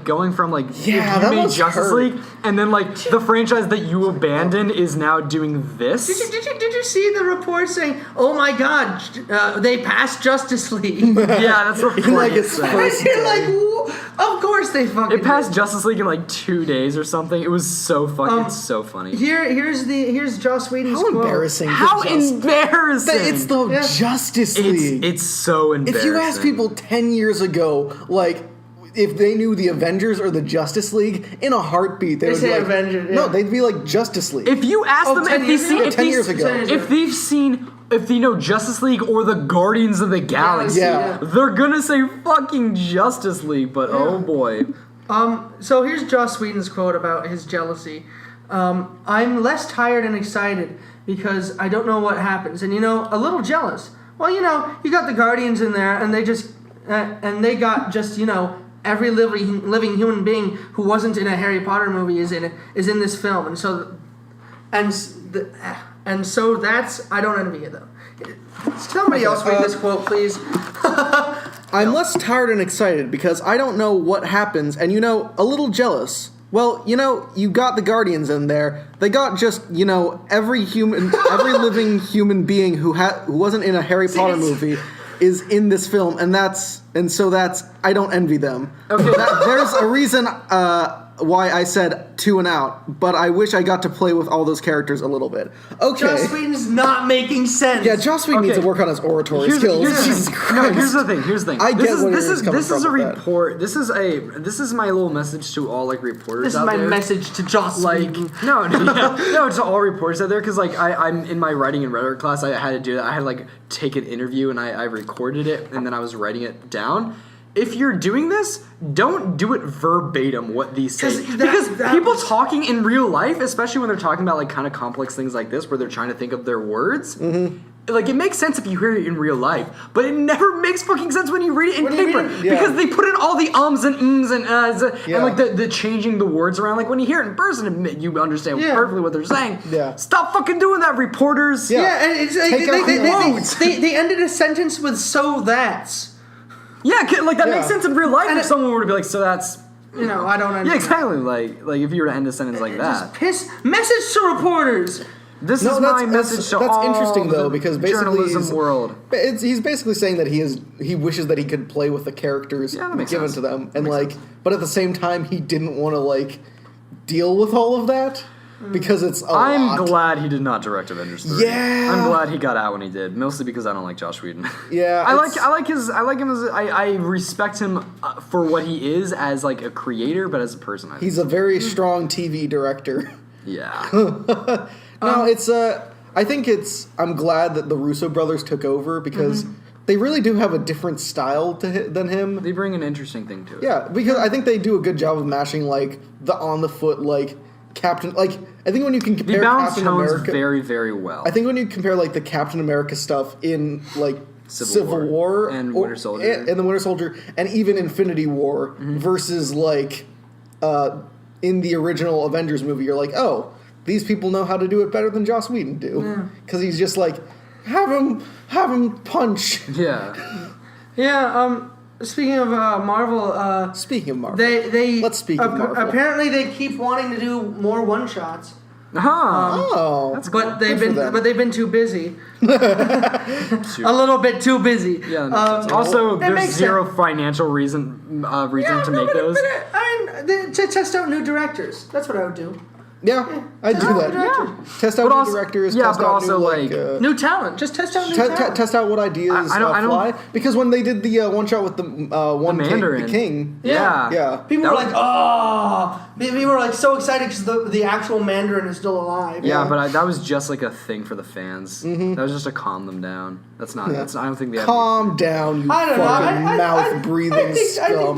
B: going from you made Justice League and then the franchise that you abandoned is now doing this.
C: Did you see the report saying, "Oh my God, they passed Justice League"?
B: Yeah, that's what
C: you're like. Of course they fucking.
B: It passed Justice League in 2 days or something. It was so fucking. It's so funny.
C: Here's Joss Whedon's
A: quote.
C: Embarrassing!
B: How embarrassing!
A: It's the Justice League.
B: It's so embarrassing.
A: If you ask people 10 years ago, if they knew the Avengers or the Justice League, in a heartbeat they would
C: say
A: be
C: Avengers. Yeah.
A: No, they'd be like Justice League.
B: If you ask them if they know Justice League or the Guardians of the Galaxy, they're gonna say fucking Justice League. But oh boy.
C: So here's Joss Whedon's quote about his jealousy. I'm less tired and excited because I don't know what happens, and a little jealous. Well, you got the Guardians in there, and they just they got just every living human being who wasn't in a Harry Potter movie is in this film, and so that's I don't envy it though. Somebody else read this quote, please.
A: I'm less tired and excited because I don't know what happens, and a little jealous. Well, you got the Guardians in there. They got just every living human being who wasn't in a Harry Potter movie is in this film, and so that's I don't envy them.
B: Okay,
A: there's a reason. why I said 2 and out, but I wish I got to play with all those characters a little bit. Okay.
C: Joss Whedon's not making sense.
A: Yeah, Joss Whedon needs to work on his oratory skills.
B: Here's the thing.
A: I get what
B: this is a
A: that.
B: report. This is my little message to all like reporters.
C: This is
B: out
C: my
B: there.
C: message to Joss Whedon.
B: No, to all reporters out there, because like I'm in my writing and rhetoric class. I had to do that. I had to like take an interview and I recorded it and then I was writing it down. If you're doing this, don't do it verbatim what these say. Because people talking in real life, especially when they're talking about like kind of complex things like this, where they're trying to think of their words, like it makes sense if you hear it in real life, but it never makes fucking sense when you read it in paper. Because they put in all the ums and ums and and like the changing the words around. Like when you hear it in person, you understand perfectly what they're saying.
A: Yeah.
B: Stop fucking doing that, reporters.
C: Yeah, and it's like they ended a sentence with "so that's."
B: Yeah, like that makes sense in real life. If someone were to be like, "So that's,"
C: I don't understand.
B: Yeah, exactly. Like if you were to end a sentence like that.
C: Message to reporters.
B: This is my message to all
A: That's interesting though, because basically
B: journalism world.
A: He's basically saying that he wishes that he could play with the characters given to them, and but at the same time he didn't want to like deal with all of that. Because it's
B: I'm glad he did not direct Avengers 3.
A: Yeah.
B: I'm glad he got out when he did, mostly because I don't like Joss Whedon.
A: Yeah.
B: I like him as I respect him for what he is as like a creator, but as a person,
A: he's a very strong TV director.
B: Yeah.
A: No, it's I think I'm glad that the Russo brothers took over because they really do have a different style than him.
B: They bring an interesting thing to it.
A: Yeah, because I think they do a good job of mashing like the on the foot like Captain, like I think when you can compare
B: the balance
A: Captain
B: tones
A: America
B: very, very well.
A: I think when you compare like the Captain America stuff in like Civil War
B: and Winter Soldier
A: and the Winter Soldier and even Infinity War versus like in the original Avengers movie, you're like, oh, these people know how to do it better than Joss Whedon do because he's just like have him punch.
B: Yeah.
C: Yeah. Speaking of Marvel,
A: let's speak of Marvel.
C: Apparently, they keep wanting to do more one shots.
B: That's cool.
C: But they've been too busy. A little bit too busy.
B: Yeah. Also, there's zero financial reason to make those.
C: To test out new directors. That's what I would do.
A: Yeah, I do that.
C: Yeah.
A: Test out new directors.
B: Yeah,
A: test
B: but
A: out
B: also
C: new talent. Just test out new talent.
A: Test out what ideas fly. Because when they did the one shot with the
B: Mandarin,
A: the King.
B: Yeah.
C: People were like, oh. People were like so excited because the actual Mandarin is still alive.
B: Yeah, but that was just like a thing for the fans. That was just to calm them down. That's not. That's. I don't think they.
A: Calm down, you fucking mouth breathing scum.
C: I think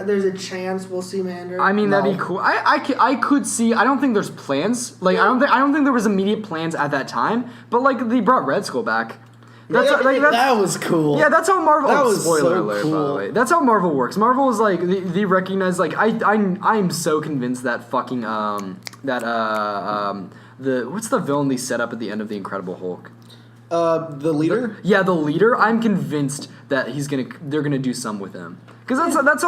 C: there's a chance we'll see Mandarin.
B: I mean, that'd be cool. I could see. I don't think there's plans. Like I don't think there was immediate plans at that time. But like they brought Red Skull back.
A: That was cool.
B: Yeah, that's how Marvel.
A: That was
B: spoiler
A: so
B: alert,
A: cool.
B: by the way. That's how Marvel works. Marvel is like they recognize like I'm so convinced that fucking what's the villain they set up at the end of the Incredible Hulk?
A: The leader?
B: The leader. I'm convinced that they're gonna do some with him. Because that's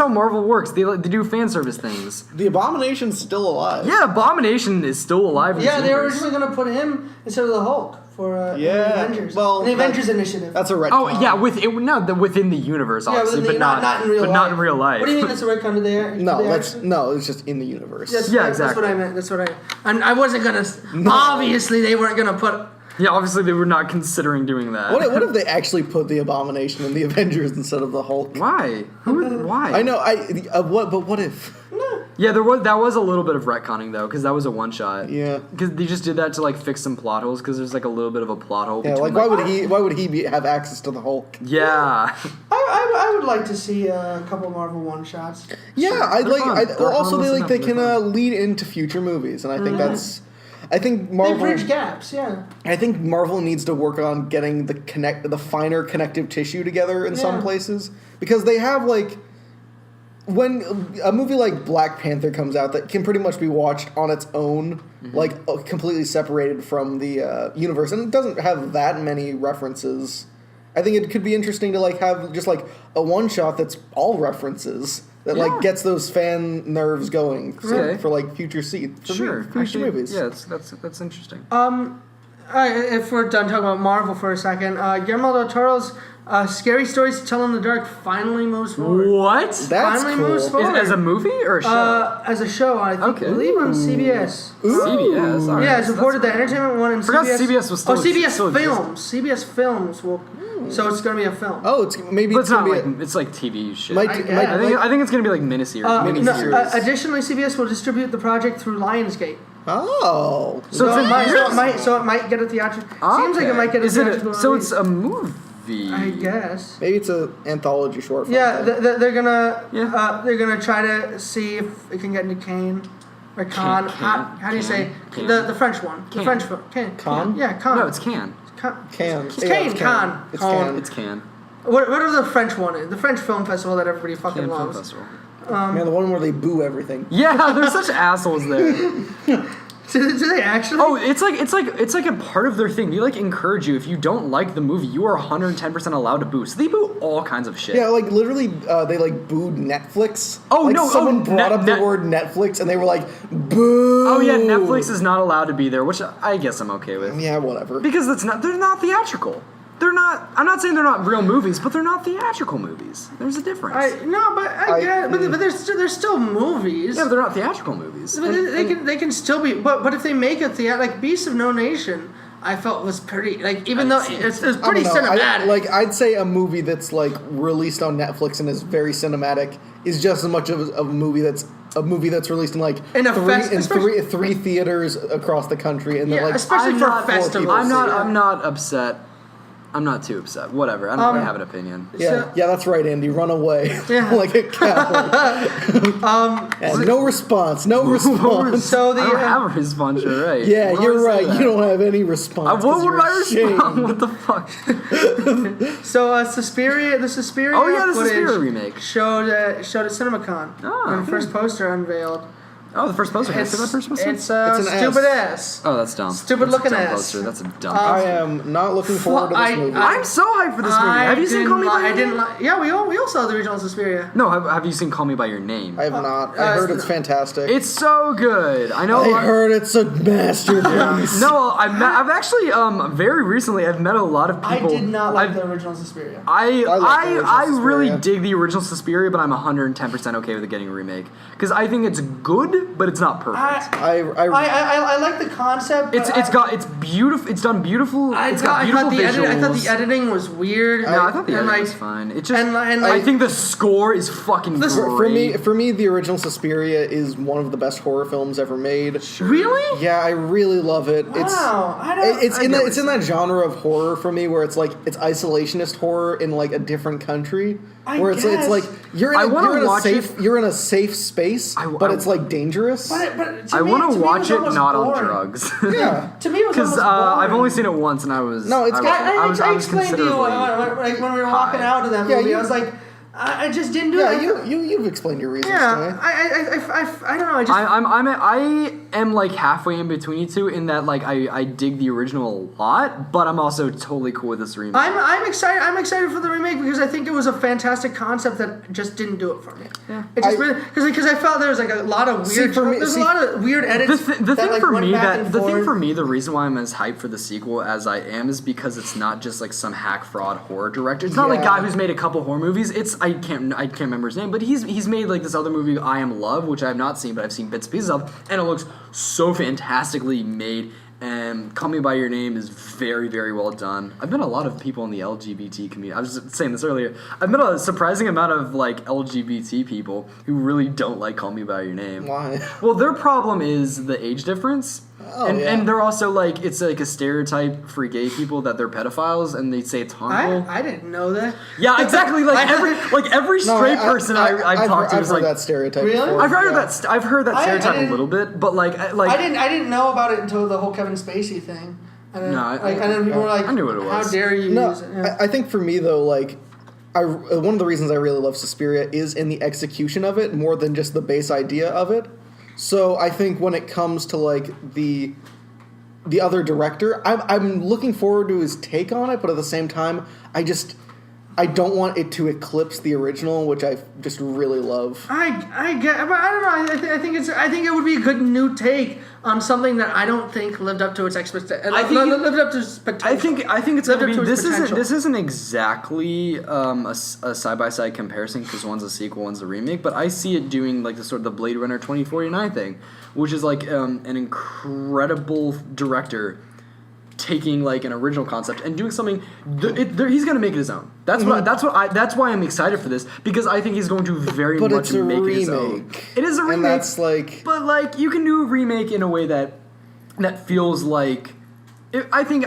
B: how Marvel works. They do fan service things.
A: The Abomination's still alive.
B: Yeah, Abomination is still alive.
C: They were originally gonna put him instead of the Hulk for the Avengers.
A: Well,
C: the Avengers Initiative.
A: That's a retcon.
B: Oh yeah, within the universe, obviously, but not in real life.
C: What do you think that's a retcon there?
A: No, it's just in the universe.
C: Yes,
B: exactly.
C: That's what I meant. That's what I wasn't gonna. No. Obviously, they weren't gonna put.
B: Yeah, obviously they were not considering doing that.
A: What if they actually put the Abomination in the Avengers instead of the Hulk?
B: Why? Why?
A: I know. But what if?
B: Yeah, that was a little bit of retconning though, because that was a one shot.
A: Yeah.
B: Because they just did that to like fix some plot holes, because there's like a little bit of a plot hole.
A: Yeah, like why would he have access to the Hulk?
B: Yeah.
C: I would like to see a couple Marvel one shots.
A: Yeah,
B: sure.
A: Also they can lead into future movies, and I think that's. I think Marvel.
C: They bridge gaps, yeah.
A: I think Marvel needs to work on getting the finer connective tissue together in some places, because they have like when a movie like Black Panther comes out that can pretty much be watched on its own, like completely separated from the universe, and it doesn't have that many references. I think it could be interesting to like have just like a one shot that's all referenes. That like gets those fan nerves going for like future future movies.
B: Yeah, that's interesting.
C: If we're done talking about Marvel for a second, Guillermo del Toro's Scary Stories to Tell in the Dark finally moves forward.
B: What?
A: That's
C: Finally
A: cool.
C: moves forward.
B: As a movie or a show?
C: As a show, I think, believe on CBS.
B: CBS. All right.
C: Yeah, it's reported that Entertainment One and
B: Forgot
C: CBS.
B: CBS was still
C: CBS
B: still
C: Films. CBS Films will. So it's gonna be a film.
A: Oh, it's maybe
B: But it's not
A: gonna
B: like
A: be
B: it's like TV shit.
A: Might-
C: I
A: might-
C: guess.
B: I think it's gonna be like miniseries.
C: Additionally, CBS will distribute the project through Lionsgate.
A: Oh.
B: So
C: So
B: it's
C: it might get a theatrical. Seems like it might get a
B: Is it
C: theatrical.
B: so
C: release.
B: it's a movie.
C: I guess.
A: Maybe it's an anthology short film.
C: Yeah,
A: thing.
C: they're gonna
B: Yeah.
C: they're gonna try to see if it can get into Cannes or Cannes. How do you say
B: Cannes.
C: the French one? The
B: Cannes.
C: French film. Cannes.
A: Cannes?
C: Yeah, Cannes.
B: No, it's Can.
A: Can.
C: It's
A: Yeah,
C: Cannes.
A: it's
C: Cannes.
A: It's
C: Cannes.
A: Can.
B: It's Can.
C: Whatever the French one is, the French film festival that everybody fucking
B: Can Film
C: loves.
B: Festival.
A: Man, the one where they boo everything.
B: Yeah, there's such assholes there.
C: Do they actually?
B: Oh, it's like a part of their thing. They like encourage you. If you don't like the movie, you are 110% allowed to boo. So they boo all kinds of shit.
A: Yeah, like literally, they like booed Netflix.
B: Oh,
A: like,
B: no,
A: Someone
B: oh,
A: brought up the word Netflix, and they were like, "Boo!"
B: Oh yeah, Netflix is not allowed to be there, which I guess I'm okay with.
A: Yeah, whatever.
B: Because they're not theatrical. They're not. I'm not saying they're not real movies, but they're not theatrical movies. There's a difference.
C: I get it, but they're still movies.
B: Yeah, but they're not theatrical movies.
C: But they can still be. But if they make a like Beasts of No Nation, I felt was pretty like even though it's
A: I
C: pretty
A: don't know.
C: cinematic.
A: I'd say a movie that's like released on Netflix and is very cinematic is just as much of a movie that's released in like
C: In a
A: three theaters across the country, and
C: yeah,
A: then like
C: especially
B: I'm
C: for
B: not-
C: festivals.
B: I'm not upset. I'm not too upset. Whatever. I don't really have an opinion.
A: Yeah, that's right, Andy. Run away
C: Yeah.
A: like a coward. And no response. No response.
C: So the
B: I don't have a response. You're right.
A: Yeah,
B: Why
A: you're
B: would I
A: right.
B: say that?
A: You don't have any response.
B: What
A: 'cause
B: would
A: you're
B: I respond?
A: ashamed.
B: What the fuck?
C: Suspiria, the Suspiria
B: Oh, yeah, the
C: footage
B: Suspiria remake.
C: showed at CinemaCon
B: Oh,
C: when the
B: okay.
C: first poster unveiled.
B: Oh, the first poster. Can I see that first poster?
C: It's
A: an
C: stupid
A: S.
C: ass.
B: Oh, that's dumb.
C: Stupid
B: That's a
C: looking
B: dumb
C: ass.
B: poster. That's a dumb.
A: I am not looking forward to this movie.
B: I'm so hyped for this movie. Have you seen Call Me by Your
C: I didn't
B: Name?
C: like. Yeah, we all saw the original Suspiria.
B: No, have you seen Call Me by Your Name?
A: I have not. I heard it's fantastic.
B: It's so good. I know.
A: I heard it's a masterpiece.
B: No, I've actually very recently I've met a lot of people.
C: I did not like
B: I've-
C: the original Suspiria.
A: love the
B: I
A: original
B: really
A: Suspiria.
B: dig the original Suspiria, but I'm 110% okay with it getting a remake because I think it's good, but it's not perfect.
C: I like the concept. But
B: It's beautiful. It's done beautiful. It's got
C: I
B: beautiful visuals.
C: I thought the editing was weird.
B: No, I thought the
C: and
B: editing
C: like,
B: was fine. It just.
C: and
B: I
C: like-
B: think the score is fucking great.
A: For me, the original Suspiria is one of the best horror films ever made.
C: Really?
A: Yeah, I really love it.
C: Wow, I don't.
A: It's in
B: get
A: that
B: what
A: it's in
B: you're
A: that genre of horror for me where it's like it's isolationist horror in like a different country.
C: I
A: Where it's
C: guess.
A: like you're in
B: I
A: a,
B: wanna
A: you're in a
B: watch
A: safe
B: it.
A: you're in a safe space, but it's like dangerous.
C: But
B: I
C: want
B: to watch it not on drugs.
A: Yeah.
C: To me, it was
B: Because
C: almost boring.
B: I've only seen it once, and I was
A: No, it's got-
B: I was
C: explained to you
B: considerably
C: when we were walking
B: high.
C: out of that
A: Yeah,
C: movie.
A: you-
C: I was like, I just didn't do
A: Yeah,
C: it.
A: you've explained your reasons to
C: Yeah,
A: me.
C: I don't know. I just
B: I am like halfway in between you two in that like I dig the original a lot, but I'm also totally cool with this remake.
C: I'm excited. I'm excited for the remake because I think it was a fantastic concept that just didn't do it for me.
B: Yeah.
C: It just because I felt there was like a lot of weird. There's a lot of weird edits.
B: The thing
C: like,
B: for
C: went
B: me
C: back and forth.
B: the reation why I'm as hyped for the sequel as I am is because it's not just like some hack fraud horror director. It's not like a
A: Yeah.
B: guy who's made a couple horror movies. It's I can't remember his name, but he's made like this other movie I Am Love, which I have not seen, but I've seen bits and pieces of, and it looks so fantastically made. And Call Me by Your Name is very, very well done. I've met a lot of people in the LGBT community. I was just saying this earlier. I've met a surprising amount of like LGBT people who really don't like Call Me by Your Name.
A: Why?
B: Well, their problem is the age difference.
A: Oh,
B: and,
A: yeah.
B: and they're also like, it's like a stereotype for gay people that they're pedophiles and they say it's harmful.
C: I didn't know that.
B: Yeah, exactly. Like every straight person I've talked to
A: I've
B: is
A: heard
B: like,
A: that stereotype.
C: Really?
A: Before.
B: I've heard
A: Yeah.
B: that. I've heard that
C: I
B: stereotype a
C: didn't-
B: little bit, but like
C: I didn't know about it until the whole Kevin Spacey thing. And then,
B: No,
C: and then people were like,
B: I knew what it was.
C: How dare you
A: No,
C: use it? Yeah.
A: I think for me though, like, one of the reasons I really love Suspiria is in the execution of it more than just the base idea of it. So I think when it comes to like the other director, I'm looking forward to his take on it, but at the same time, I don't want it to eclipse the original, which I just really love.
C: I get, but I don't know. I think it would be a good new take on something that I don't think lived up to its expectations. Lived up to its potential.
B: I think it's going to be.
C: Potential.
B: This isn't exactly a side by side comparison because one's a sequel, one's a remake. But I see it doing like the sort of the Blade Runner 2049 thing, which is like an incredible director taking like an original concept and doing something. He's going to make it his own. That's why I'm excited for this because I think he's going to very much make it his own. It is a remake,
A: and that's like.
B: But like you can do a remake in a way that feels like. I think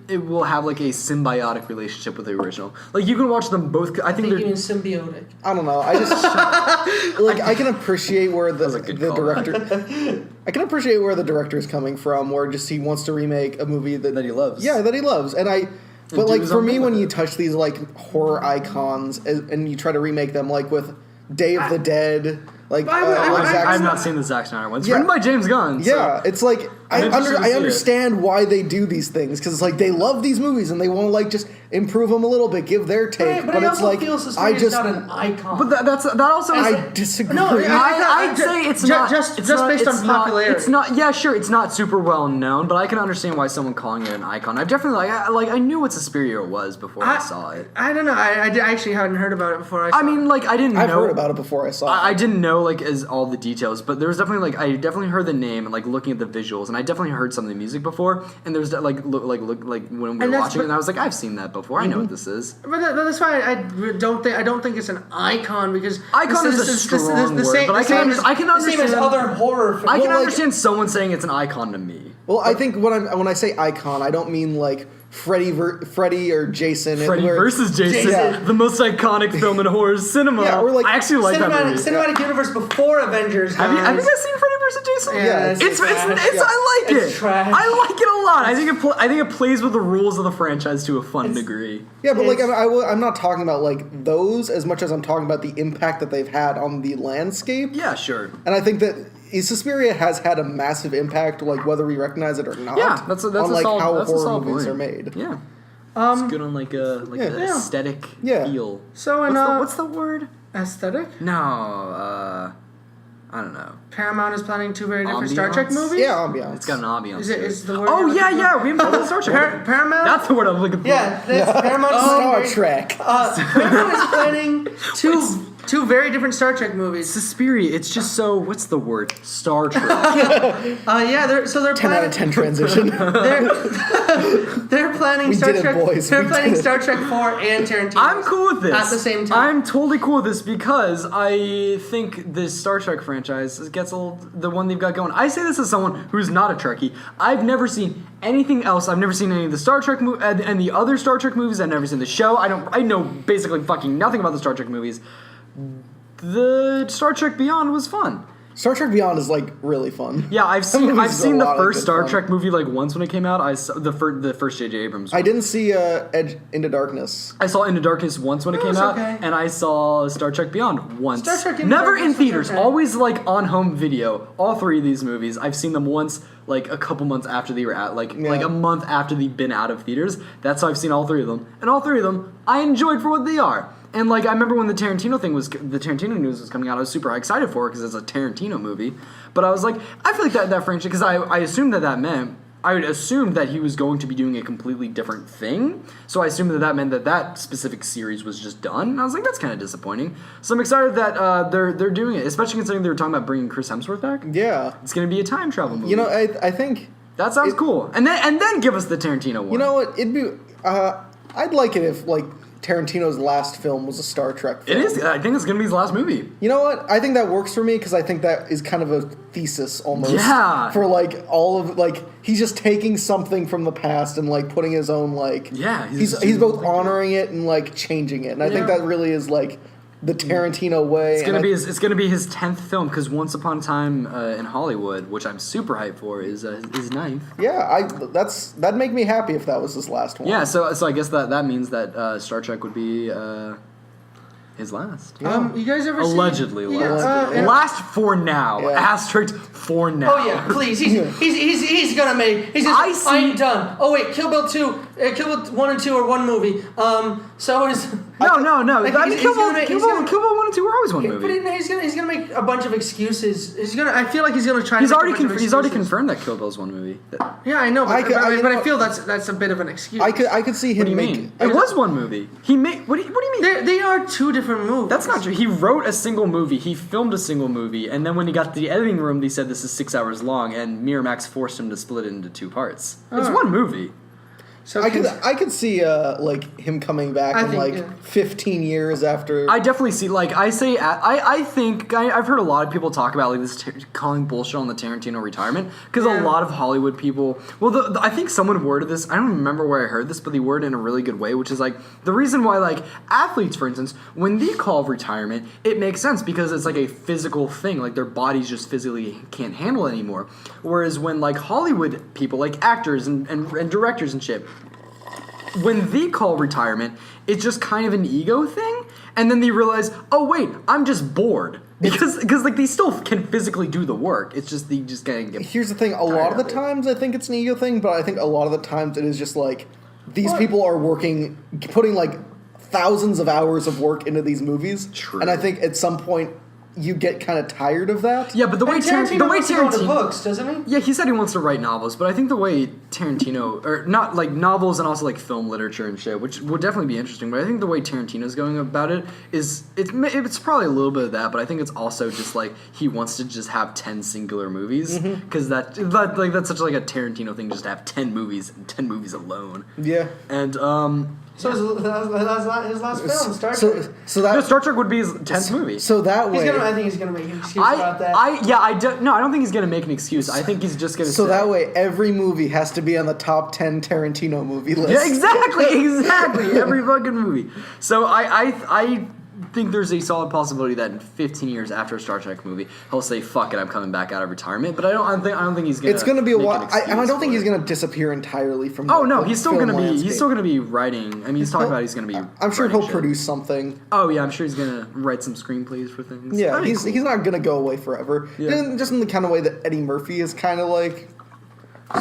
B: it will have like a symbiotic relationship with the original. Like you can watch them both. I think
C: you mean symbiotic.
A: I don't know. I just like I can appreciate where the director. I can appreciate where the director is coming from, where just he wants to remake a movie that
B: he loves.
A: Yeah, that he loves, But like for me, when you touch these like horror icons and you try to remake them, like with Day of the Dead. Like
B: I've not seen the Zack Snyder one. It's written by James Gunn.
A: Yeah, it's like I understand why they do these things because it's like they love these movies and they want to like just improve them a little bit, give their take.
C: But it's like Suspiria's not an icon.
B: But that also
A: I disagree.
C: No,
B: I'd say it's not
C: just based on popularity.
B: It's not. Yeah, sure, it's not super well known, but I can understand why someone calling it an icon. I've definitely I knew what Suspiria was before I saw it.
C: I don't know. I actually hadn't heard about it before I saw it.
B: I mean, like I didn't know.
A: I've heard about it before I saw it.
B: I didn't know like as all the details, but there was definitely like I definitely heard the name and like looking at the visuals, and I definitely heard some of the music before, and there was like when we were watching it, and I was like, I've seen that before. I know what this is.
C: But that's why I don't think it's an icon because
B: icon is a strong word, but I can understand
C: the same as other horror films.
B: I can understand someone saying it's an icon to me.
A: Well, I think when I say icon, I don't mean like Freddy or Jason.
B: Freddy versus Jason, the most iconic film in horror cinema. Yeah, or like I actually like that movie.
C: Cinematic universe before Avengers.
B: Have you guys seen Freddy versus Jason?
C: Yeah,
B: it's I like it.
C: Trash.
B: I like it a lot. I think it plays with the rules of the franchise to a fun degree.
A: Yeah, but like I'm not talking about like those as much as I'm talking about the impact that they've had on the landscape.
B: Yeah, sure.
A: And I think that Suspiria has had a massive impact, like whether we recognize it or not.
B: Yeah, that's
A: on
B: like
A: solid, how horror
B: point.
A: movies are made.
B: Yeah, it's good on like an aesthetic feel.
C: So
B: what's the word?
C: Aesthetic?
B: No, I don't know.
C: Paramount is planning 2 very different Star Trek movies.
A: Yeah, ambiance.
B: It's got an ambiance.
C: Is the word?
B: Oh yeah. We haven't talked about Star Trek.
C: Paramount.
B: That's the word I'm looking for.
C: Yeah, Paramount.
A: Star Trek.
C: Paramount is planning two very different Star Trek movies.
B: Suspiria, it's just so. What's the word? Star Trek.
C: They're
A: 10 out of 10 transition.
C: They're planning Star Trek.
A: Boys.
C: They're planning Star Trek 4 and Tarantino.
B: I'm cool with this
C: at the same time.
B: I'm totally cool with this because I think this Star Trek franchise gets the one they've got going. I say this as someone who's not a Trekkie. I've never seen anything else. I've never seen any of the Star Trek and the other Star Trek movies. I've never seen the show. I know basically fucking nothing about the Star Trek movies. The Star Trek Beyond was fun.
A: Star Trek Beyond is like really fun.
B: Yeah, I've seen the first Star Trek movie like once when it came out. I saw the first J.J. Abrams one.
A: I didn't see Edge Into Darkness.
B: I saw Into Darkness once when it came out, and I saw Star Trek Beyond once.
C: Star Trek Into
B: Never
C: Darkness
B: in theaters,
C: okay.
B: always like on home video. All 3 of these movies, I've seen them once, like a couple months after they were out, like a month after they've been out of theaters. That's how I've seen all 3 of them, and all 3 of them I enjoyed for what they are. And like I remember when the Tarantino news was coming out, I was super excited for it because it's a Tarantino movie. But I was like, I feel like that franchise, because I assumed that meant I would assume that he was going to be doing a completely different thing. So I assumed that meant that specific series was just done. And I was like, that's kind of disappointing. So I'm excited that they're doing it, especially considering they were talking about bringing Chris Hemsworth back.
A: Yeah,
B: it's going to be a time travel movie.
A: You know, I think
B: that sounds cool. And then give us the Tarantino one.
A: You know what? It'd be I'd like it if like Tarantino's last film was a Star Trek film.
B: It is. I think it's going to be his last movie.
A: You know what? I think that works for me because I think that is kind of a thesis almost.
B: Yeah.
A: For like all of like he's just taking something from the past and like putting his own like.
B: Yeah.
A: He's both honoring it and like changing it, and I think that really is like the Tarantino way.
B: It's gonna be his 10th film because Once Upon a Time in Hollywood, which I'm super hyped for, is his 9th.
A: Yeah, that'd make me happy if that was his last one.
B: Yeah, so I guess that means that Star Trek would be his last.
C: Yeah. You guys ever
B: allegedly
C: seen,
B: last? Last for now.
A: Yeah.
B: Asterisk for now.
C: Oh yeah, please. He's gonna make. I'm done. Oh wait, Kill Bill 2. Kill Bill 1 and 2 are one movie. So is
B: No.
C: Like,
B: I mean,
C: he's
B: Kill
C: gonna make-
B: Bill 1 and 2 were always one
C: But
B: movie.
C: he's gonna make a bunch of excuses. I feel like he's gonna try.
B: He's
C: to make
B: already
C: a bunch of
B: he's already
C: excuses.
B: confirmed that Kill Bill's one movie.
C: Yeah, I know, but
A: you
C: I
A: know-
C: feel that's a bit of an excuse.
A: I could see him
B: What do you
A: make.
B: mean? It was one movie. He made. What do you mean?
C: They are two different movies.
B: That's not true. He wrote a single movie. He filmed a single movie, and then when he got to the editing room, they said this is 6 hours long, and Miramax forced him to split it into 2 parts. It's one movie.
C: So
A: I could see like him coming back in
C: think,
A: like 15 years after.
B: I definitely see. Like I say, I think I've heard a lot of people talk about like this calling bullshit on the Tarantino retirement because a lot of Hollywood people. Well, I think someone worded this. I don't remember where I heard this, but they worded it in a really good way, which is like the reason why like athletes, for instance, when they call retirement, it makes sense because it's like a physical thing. Like their bodies just physically can't handle it anymore. Whereas when like Hollywood people, like actors and directors and shit. When they call retirement, it's just kind of an ego thing, and then they realize, oh wait, I'm just bored because like they still can physically do the work. It's just they just gotta get.
A: Here's the thing: a lot of the times, I think it's an ego thing, but I think a lot of the times it is just like these people are working, putting like thousands of hours of work into these movies,
B: True.
A: and I think at some point you get kind of tired of that.
B: Yeah, but the way Tarantino,
C: books, doesn't he?
B: yeah, he said he wants to write novels, but I think the way Tarantino, or not like novels and also like film literature and shit, which would definitely be interesting, but I think the way Tarantino's going about it is, it's probably a little bit of that, but I think it's also just like he wants to just have 10 singular movies, because that's such like a Tarantino thing, just to have 10 movies and 10 movies alone.
A: Yeah.
B: And,
C: So his last film, Star Trek.
A: So that
B: no, Star Trek would be his 10th movie.
A: So that way.
C: I think he's gonna make an excuse about that.
B: I don't think he's gonna make an excuse. I think he's just gonna.
A: So
B: say,
A: that way, every movie has to be on the top 10 Tarantino movie list.
B: yeah, exactly, every fucking movie. So I think there's a solid possibility that in 15 years after a Star Trek movie, he'll say, "Fuck it, I'm coming back out of retirement." But I don't think he's gonna.
A: It's going to be a
B: make
A: while.
B: an
A: I don't think he's
B: excuse
A: going to disappear entirely from.
B: for it. Oh
A: the,
B: no,
A: the
B: he's still
A: film
B: gonna be.
A: landscape.
B: He's still gonna be writing. I mean, he's talking about he's gonna be.
A: I'm sure
B: writing
A: he'll
B: shit.
A: produce something.
B: Oh yeah, I'm sure he's gonna write some screenplays for things.
A: Yeah,
B: That'd be
A: he's
B: cool.
A: he's not going to go away forever.
B: Yeah.
A: Just in the kind of way that Eddie Murphy is kind of like.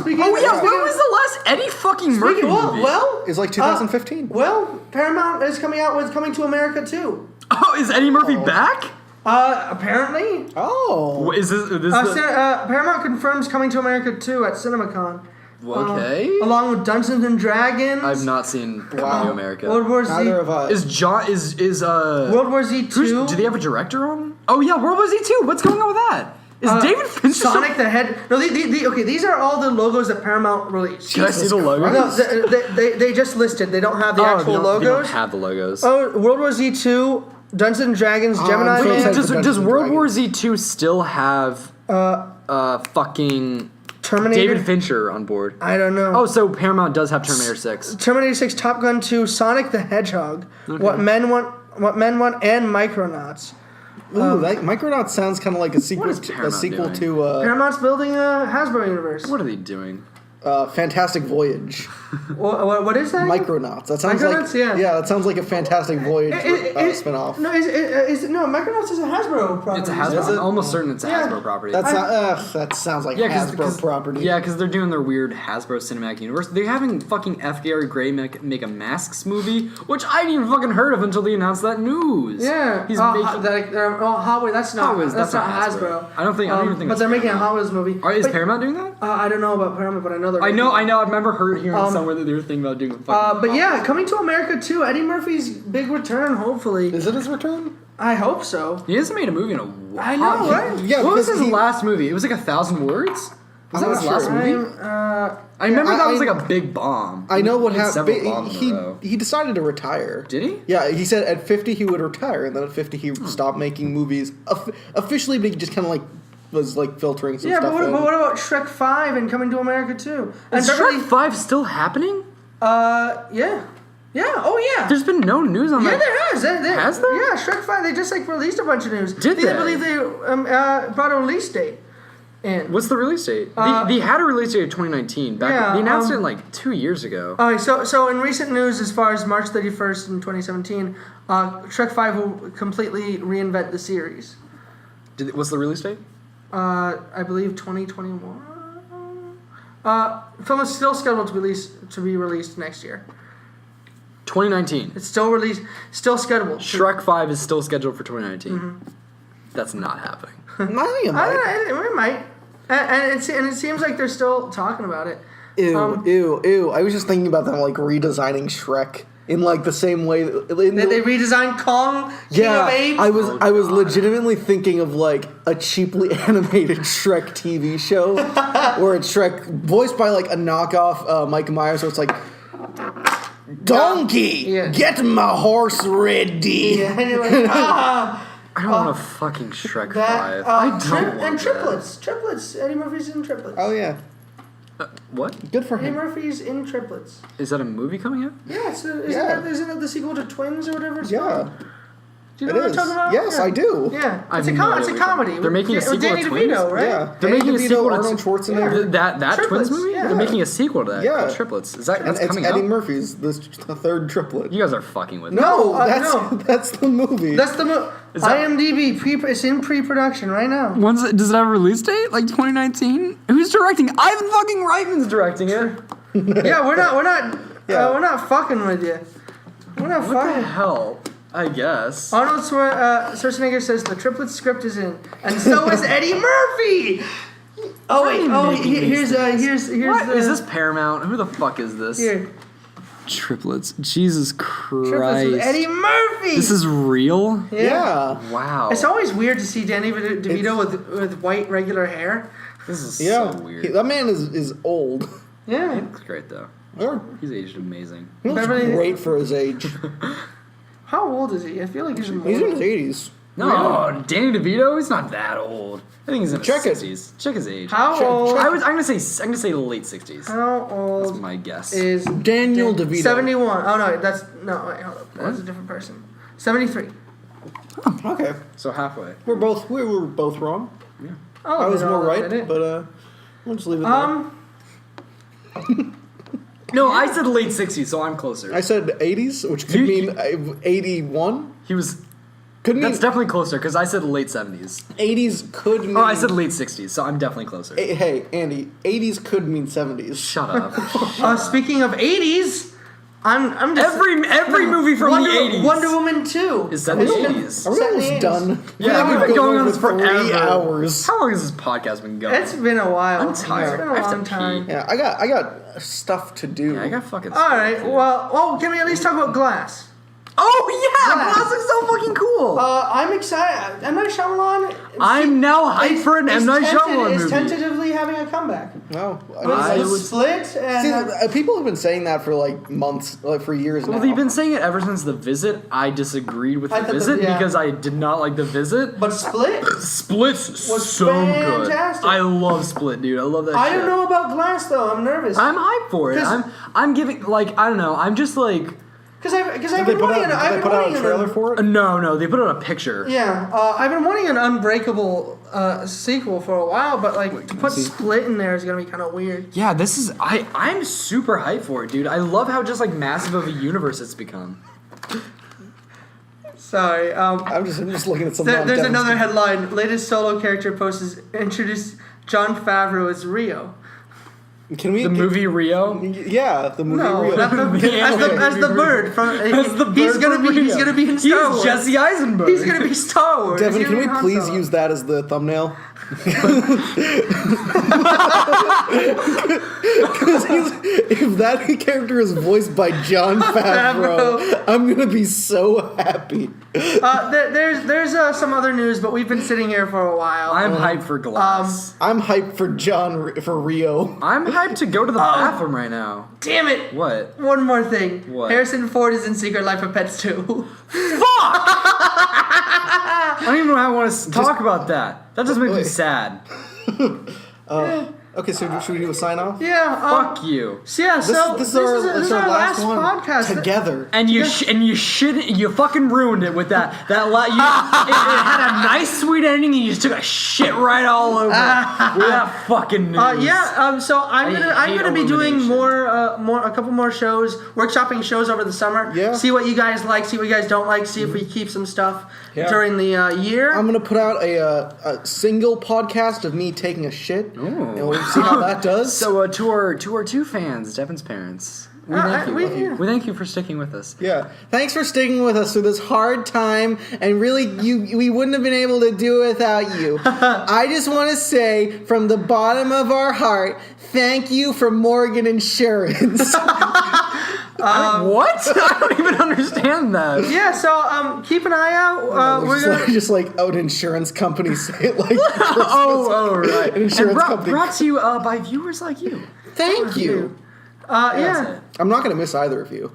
C: Speaking
B: Oh
C: of-
B: yeah, when was the last Eddie fucking Murphy movie?
A: It's like 2015.
C: Paramount is coming out with Coming to America too.
B: Oh, is Eddie Murphy back?
C: Apparently.
A: Oh.
B: Is this
C: Paramount confirms Coming to America 2 at CinemaCon.
B: okay?
C: Along with Dungeons and Dragons.
B: I've not seen Coming to America.
C: World War Z.
A: Neither of us.
C: World War Z 2.
B: Do they have a director on? Oh yeah, World War Z 2. What's going on with that? Is David Fincher
C: Sonic the Hedgehog? No, okay. These are all the logos that Paramount released.
B: Can I see the logos?
C: No, they just listed. They don't have the actual logos.
B: They don't have the logos.
C: Oh, World War Z 2, Dungeons and Dragons, Gemini
A: so
C: Man.
A: excited.
B: Does
A: Dungeons and
B: World War
A: Dragons.
B: Z 2 still have fucking
C: Terminator.
B: David Fincher on board?
C: I don't know.
B: Oh, so Paramount does have Terminator 6.
C: Terminator 6, Top Gun 2, Sonic the Hedgehog, What Men Want, and Micronauts.
A: Ooh, that Micronauts sounds kind of like a sequel.
B: is Paramount doing?
A: To
C: Paramount's building a Hasbro universe.
B: What are they doing?
A: Fantastic Voyage.
C: What is that?
A: Micronauts. That sounds
C: Micronauts,
A: like
C: yeah.
A: That sounds like a Fantastic Voyage spinoff.
C: No, Micronauts is a Hasbro property.
B: It's a Hasbro.
A: Is it?
B: I'm almost certain it's a
C: Yeah.
B: Hasbro property.
A: That sounds like Hasbro property.
B: Yeah, because they're doing their weird Hasbro Cinematic Universe. They're having fucking F. Gary Gray make a Masks movie, which I didn't even fucking heard of until they announced that news.
C: Yeah.
B: He's
C: Hot Wheels. That's not
B: Hot Wheels,
C: That's
B: that's
C: not
B: not
C: Hasbro.
B: Hasbro. I don't even think
C: But
B: it's
C: they're making a
B: Paramount.
C: Hot Wheels movie.
B: Is
C: But,
B: Paramount doing that?
C: I don't know about Paramount, but I know they're.
B: I know. I've never heard somewhere that they were thinking about doing a fucking.
C: But yeah, Coming to America too. Eddie Murphy's big return. Hopefully,
A: Is it his return?
C: I hope so.
B: He hasn't made a movie in a while.
C: I know, right?
A: Yeah.
B: What was
A: because
B: his
A: he-
B: last movie? It was like 1,000 words. Was that
A: I'm
B: his
A: not
B: last
A: sure.
B: movie? I remember
A: I-
B: that was
A: I-
B: like a big bomb.
A: I know what
B: He had
A: happened.
B: several bombs in a row.
A: He decided to retire.
B: Did he?
A: Yeah, he said at 50 he would retire, and then at 50 he stopped making movies officially, but he just kind of like was like filtering some
C: Yeah,
A: stuff
C: but
A: in.
C: what about Shrek 5 and Coming to America too? And
B: Is
C: Beverly-
B: Shrek 5 still happening?
C: Yeah. Oh yeah.
B: There's been no news on
C: Yeah,
B: that.
C: there has.
B: Has there?
C: Yeah, Shrek 5. They just released a bunch of news.
B: Did
C: I
B: they?
C: believe they brought a release date. And
B: What's the release date? They had a release date of 2019. They announced it like 2 years ago.
C: all right, so in recent news, as far as March 31st in 2017, Shrek 5 will completely reinvent the series.
B: What's the release date?
C: I believe 2021. Film is still scheduled to be released next year.
B: 2019.
C: It's still scheduled.
B: Shrek 5 is still scheduled for 2019. That's not happening.
A: I think it might.
C: I don't know, it might. And it seems like they're still talking about it.
A: Ew. I was just thinking about them like redesigning Shrek in like the same way.
C: They redesigned Kong, King of Apes.
A: I was legitimately thinking of like a cheaply animated Shrek TV show where it's Shrek voiced by like a knockoff Mike Myers, so it's like, donkey, get my horse ready.
C: Yeah, and you're like,
B: I don't want a fucking Shrek 5. I don't want
C: and
B: Triplets.
C: Triplets. Eddie Murphy's in Triplets.
A: Oh yeah,
B: What?
A: good for
C: Eddie
A: him.
C: Murphy's in Triplets.
B: Is that a movie coming out?
C: Yeah, isn't it the sequel to Twins or whatever it's
A: Yeah,
C: called? Do you
A: it
C: know what I'm
A: is.
C: talking about?
A: Yes, I do.
C: Yeah,
B: I
C: it's
B: have
C: a
B: no idea
C: it's a
B: what you're
C: comedy.
B: talking- They're making a
C: with
B: sequel to
C: Danny
B: Twins?
C: DeVito, right?
A: Yeah,
B: They're
A: Danny
B: making a
A: DeVito,
B: sequel to
A: Arnold Schwarzenegger.
B: That
C: Triplets,
B: Twins movie?
C: yeah.
B: They're making a sequel to that
A: Yeah.
B: called Triplets. That's
A: And it's
B: coming
A: Eddie
B: out?
A: Murphy's the third triplet.
B: You guys are fucking with me.
A: No,
C: no.
A: that's the movie.
C: That's the IMDb. It's in pre-production right now.
B: Does it have a release date? Like 2019? Who's directing? Ivan fucking Reitman's directing it.
C: Yeah, we're not fucking with you. We're not
B: What the
C: fucking.
B: hell? I guess.
C: Arnold Schwarzenegger says the triplet script is in, and so is Eddie Murphy. Oh wait, here's
B: What?
C: the.
B: Is this Paramount? Who the fuck is this?
C: Here?
B: Triplets. Jesus
C: Triplets
B: Christ.
C: with Eddie Murphy.
B: This is real?
A: yeah.
B: Wow.
C: It's always weird to see Danny DeVito with white regular hair.
B: This is
A: Yeah,
B: so weird.
A: that man is old.
C: Yeah.
B: He looks great though. He's aged amazing.
A: He looks
C: Beverly-
A: great for his age.
C: How old is he? I feel like he's more.
A: He's in his 80s.
B: No, Danny DeVito. He's not that old. I think he's in
A: Check
B: his
A: it.
B: 60s. Check his age.
C: How
A: Check-
C: old?
B: I'm gonna say late 60s.
C: How
B: That's
C: old
B: my guess.
C: is
A: Daniel DeVito.
C: 71? Oh no, wait, hold up. That's a different person. 73.
A: Okay,
B: So halfway.
A: we were both wrong.
C: Oh,
A: I was more right,
C: but
A: but we'll just leave it there.
B: No, I said late 60s, so I'm closer.
A: I said 80s, which could mean 81.
B: He was.
A: Could mean
B: That's definitely closer because I said late 70s.
A: 80s could mean.
B: Oh, I said late 60s, so I'm definitely closer.
A: Hey, Andy, 80s could mean 70s.
B: Shut up.
C: Speaking of 80s, I'm just
B: Every movie from the 80s
C: Wonder Woman 2
B: is set in the 80s.
A: Are we
C: Set in the
A: almost
C: 80s.
A: done?
B: Yeah, we've been going on this for
A: 3 hours.
B: How long has this podcast been going?
C: It's been a while.
B: I'm tired.
C: It's been
B: I
C: a
B: have to
C: long
B: pee.
C: time.
A: Yeah, I got stuff to do.
B: Yeah, I got fucking.
C: All right. Well, can we at least talk about Glass?
B: Oh yeah,
C: Glass.
B: Glass looks so fucking cool.
C: I'm excited. M. Night Shyamalan.
B: I'm now hyped for an M. Night Shyamalan
C: Is
B: movie.
C: tentatively having a comeback.
A: No,
C: With Split and
A: people have been saying that for like months, like for years
B: Well,
A: now.
B: they've been saying it ever since The Visit. I disagreed with
C: I
B: The
C: thought
B: Visit
C: yeah.
B: because I did not like The Visit.
C: but Split.
B: Split's
C: Was
B: so
C: fantastic.
B: good. I love Split, dude. I love that
C: I
B: shit.
C: don't know about Glass though. I'm nervous.
B: I'm hyped for it.
C: 'Cause-
B: I'm giving like I don't know. I'm just like
C: Because I've
A: Did they
C: been
A: put
C: wanting
A: out, did they put out a trailer for it?
B: no. They put out a picture.
C: Yeah, I've been wanting an Unbreakable sequel for a while, but like to put Split in there is gonna be kind of weird.
B: Yeah, this is I'm super hyped for it, dude. I love how just like massive of a universe it's become.
C: Sorry.
A: I'm just looking at something.
C: There's another headline. Latest solo character post is introduced Jon Favreau as Rio.
A: Can we
B: The movie Rio.
A: Yeah, the movie.
C: No,
A: Rio.
C: not as the bird from. He's gonna be in Star Wars.
B: He's Jesse Eisenberg.
C: He's gonna be Star Wars.
A: Devin,
C: He's
A: can
C: gonna
A: we
C: be Han
A: please
C: Solo.
A: use that as the thumbnail? Because if that character is voiced by Jon Favreau, I'm gonna be so happy.
C: There's some other news, but we've been sitting here for a while.
B: I'm hyped for Glass.
A: I'm hyped for Rio.
B: I'm hyped to go to the bathroom right now.
C: Damn it!
B: What?
C: One more thing.
B: What?
C: Harrison Ford is in Secret Life of Pets 2.
B: I don't even know how I want to talk about that. That just makes me
A: Wait.
B: sad.
A: Okay, so should we do a sign off?
C: Yeah.
B: Fuck you.
C: So yeah.
A: This
C: This
A: is our last one
C: podcast.
A: together.
B: And you fucking ruined it with that. It had a nice sweet ending, and you just took a shit right all over it with that fucking news.
C: So I'm
B: hate
C: gonna be doing
B: illumination.
C: a couple more shows, workshopping shows over the summer.
A: Yeah.
C: See what you guys like, see what you guys don't like, see if we keep some stuff
A: Yeah.
C: during the year.
A: I'm gonna put out a single podcast of me taking a shit, and we'll See how that does?
B: So to our two fans, Devin's parents, we thank you. We thank you for sticking with us.
A: Yeah. Thanks for sticking with us through this hard time, and really, we wouldn't have been able to do it without you. I just want to say, from the bottom of our heart, thank you for Morgan Insurance.
B: What? I don't even understand that.
C: Yeah, so keep an eye out. We're gonna
A: just like out insurance companies say it like
B: right.
A: An insurance company.
B: Brought to you by viewers like you.
A: Thank you.
C: yeah.
A: I'm not going to miss either of you.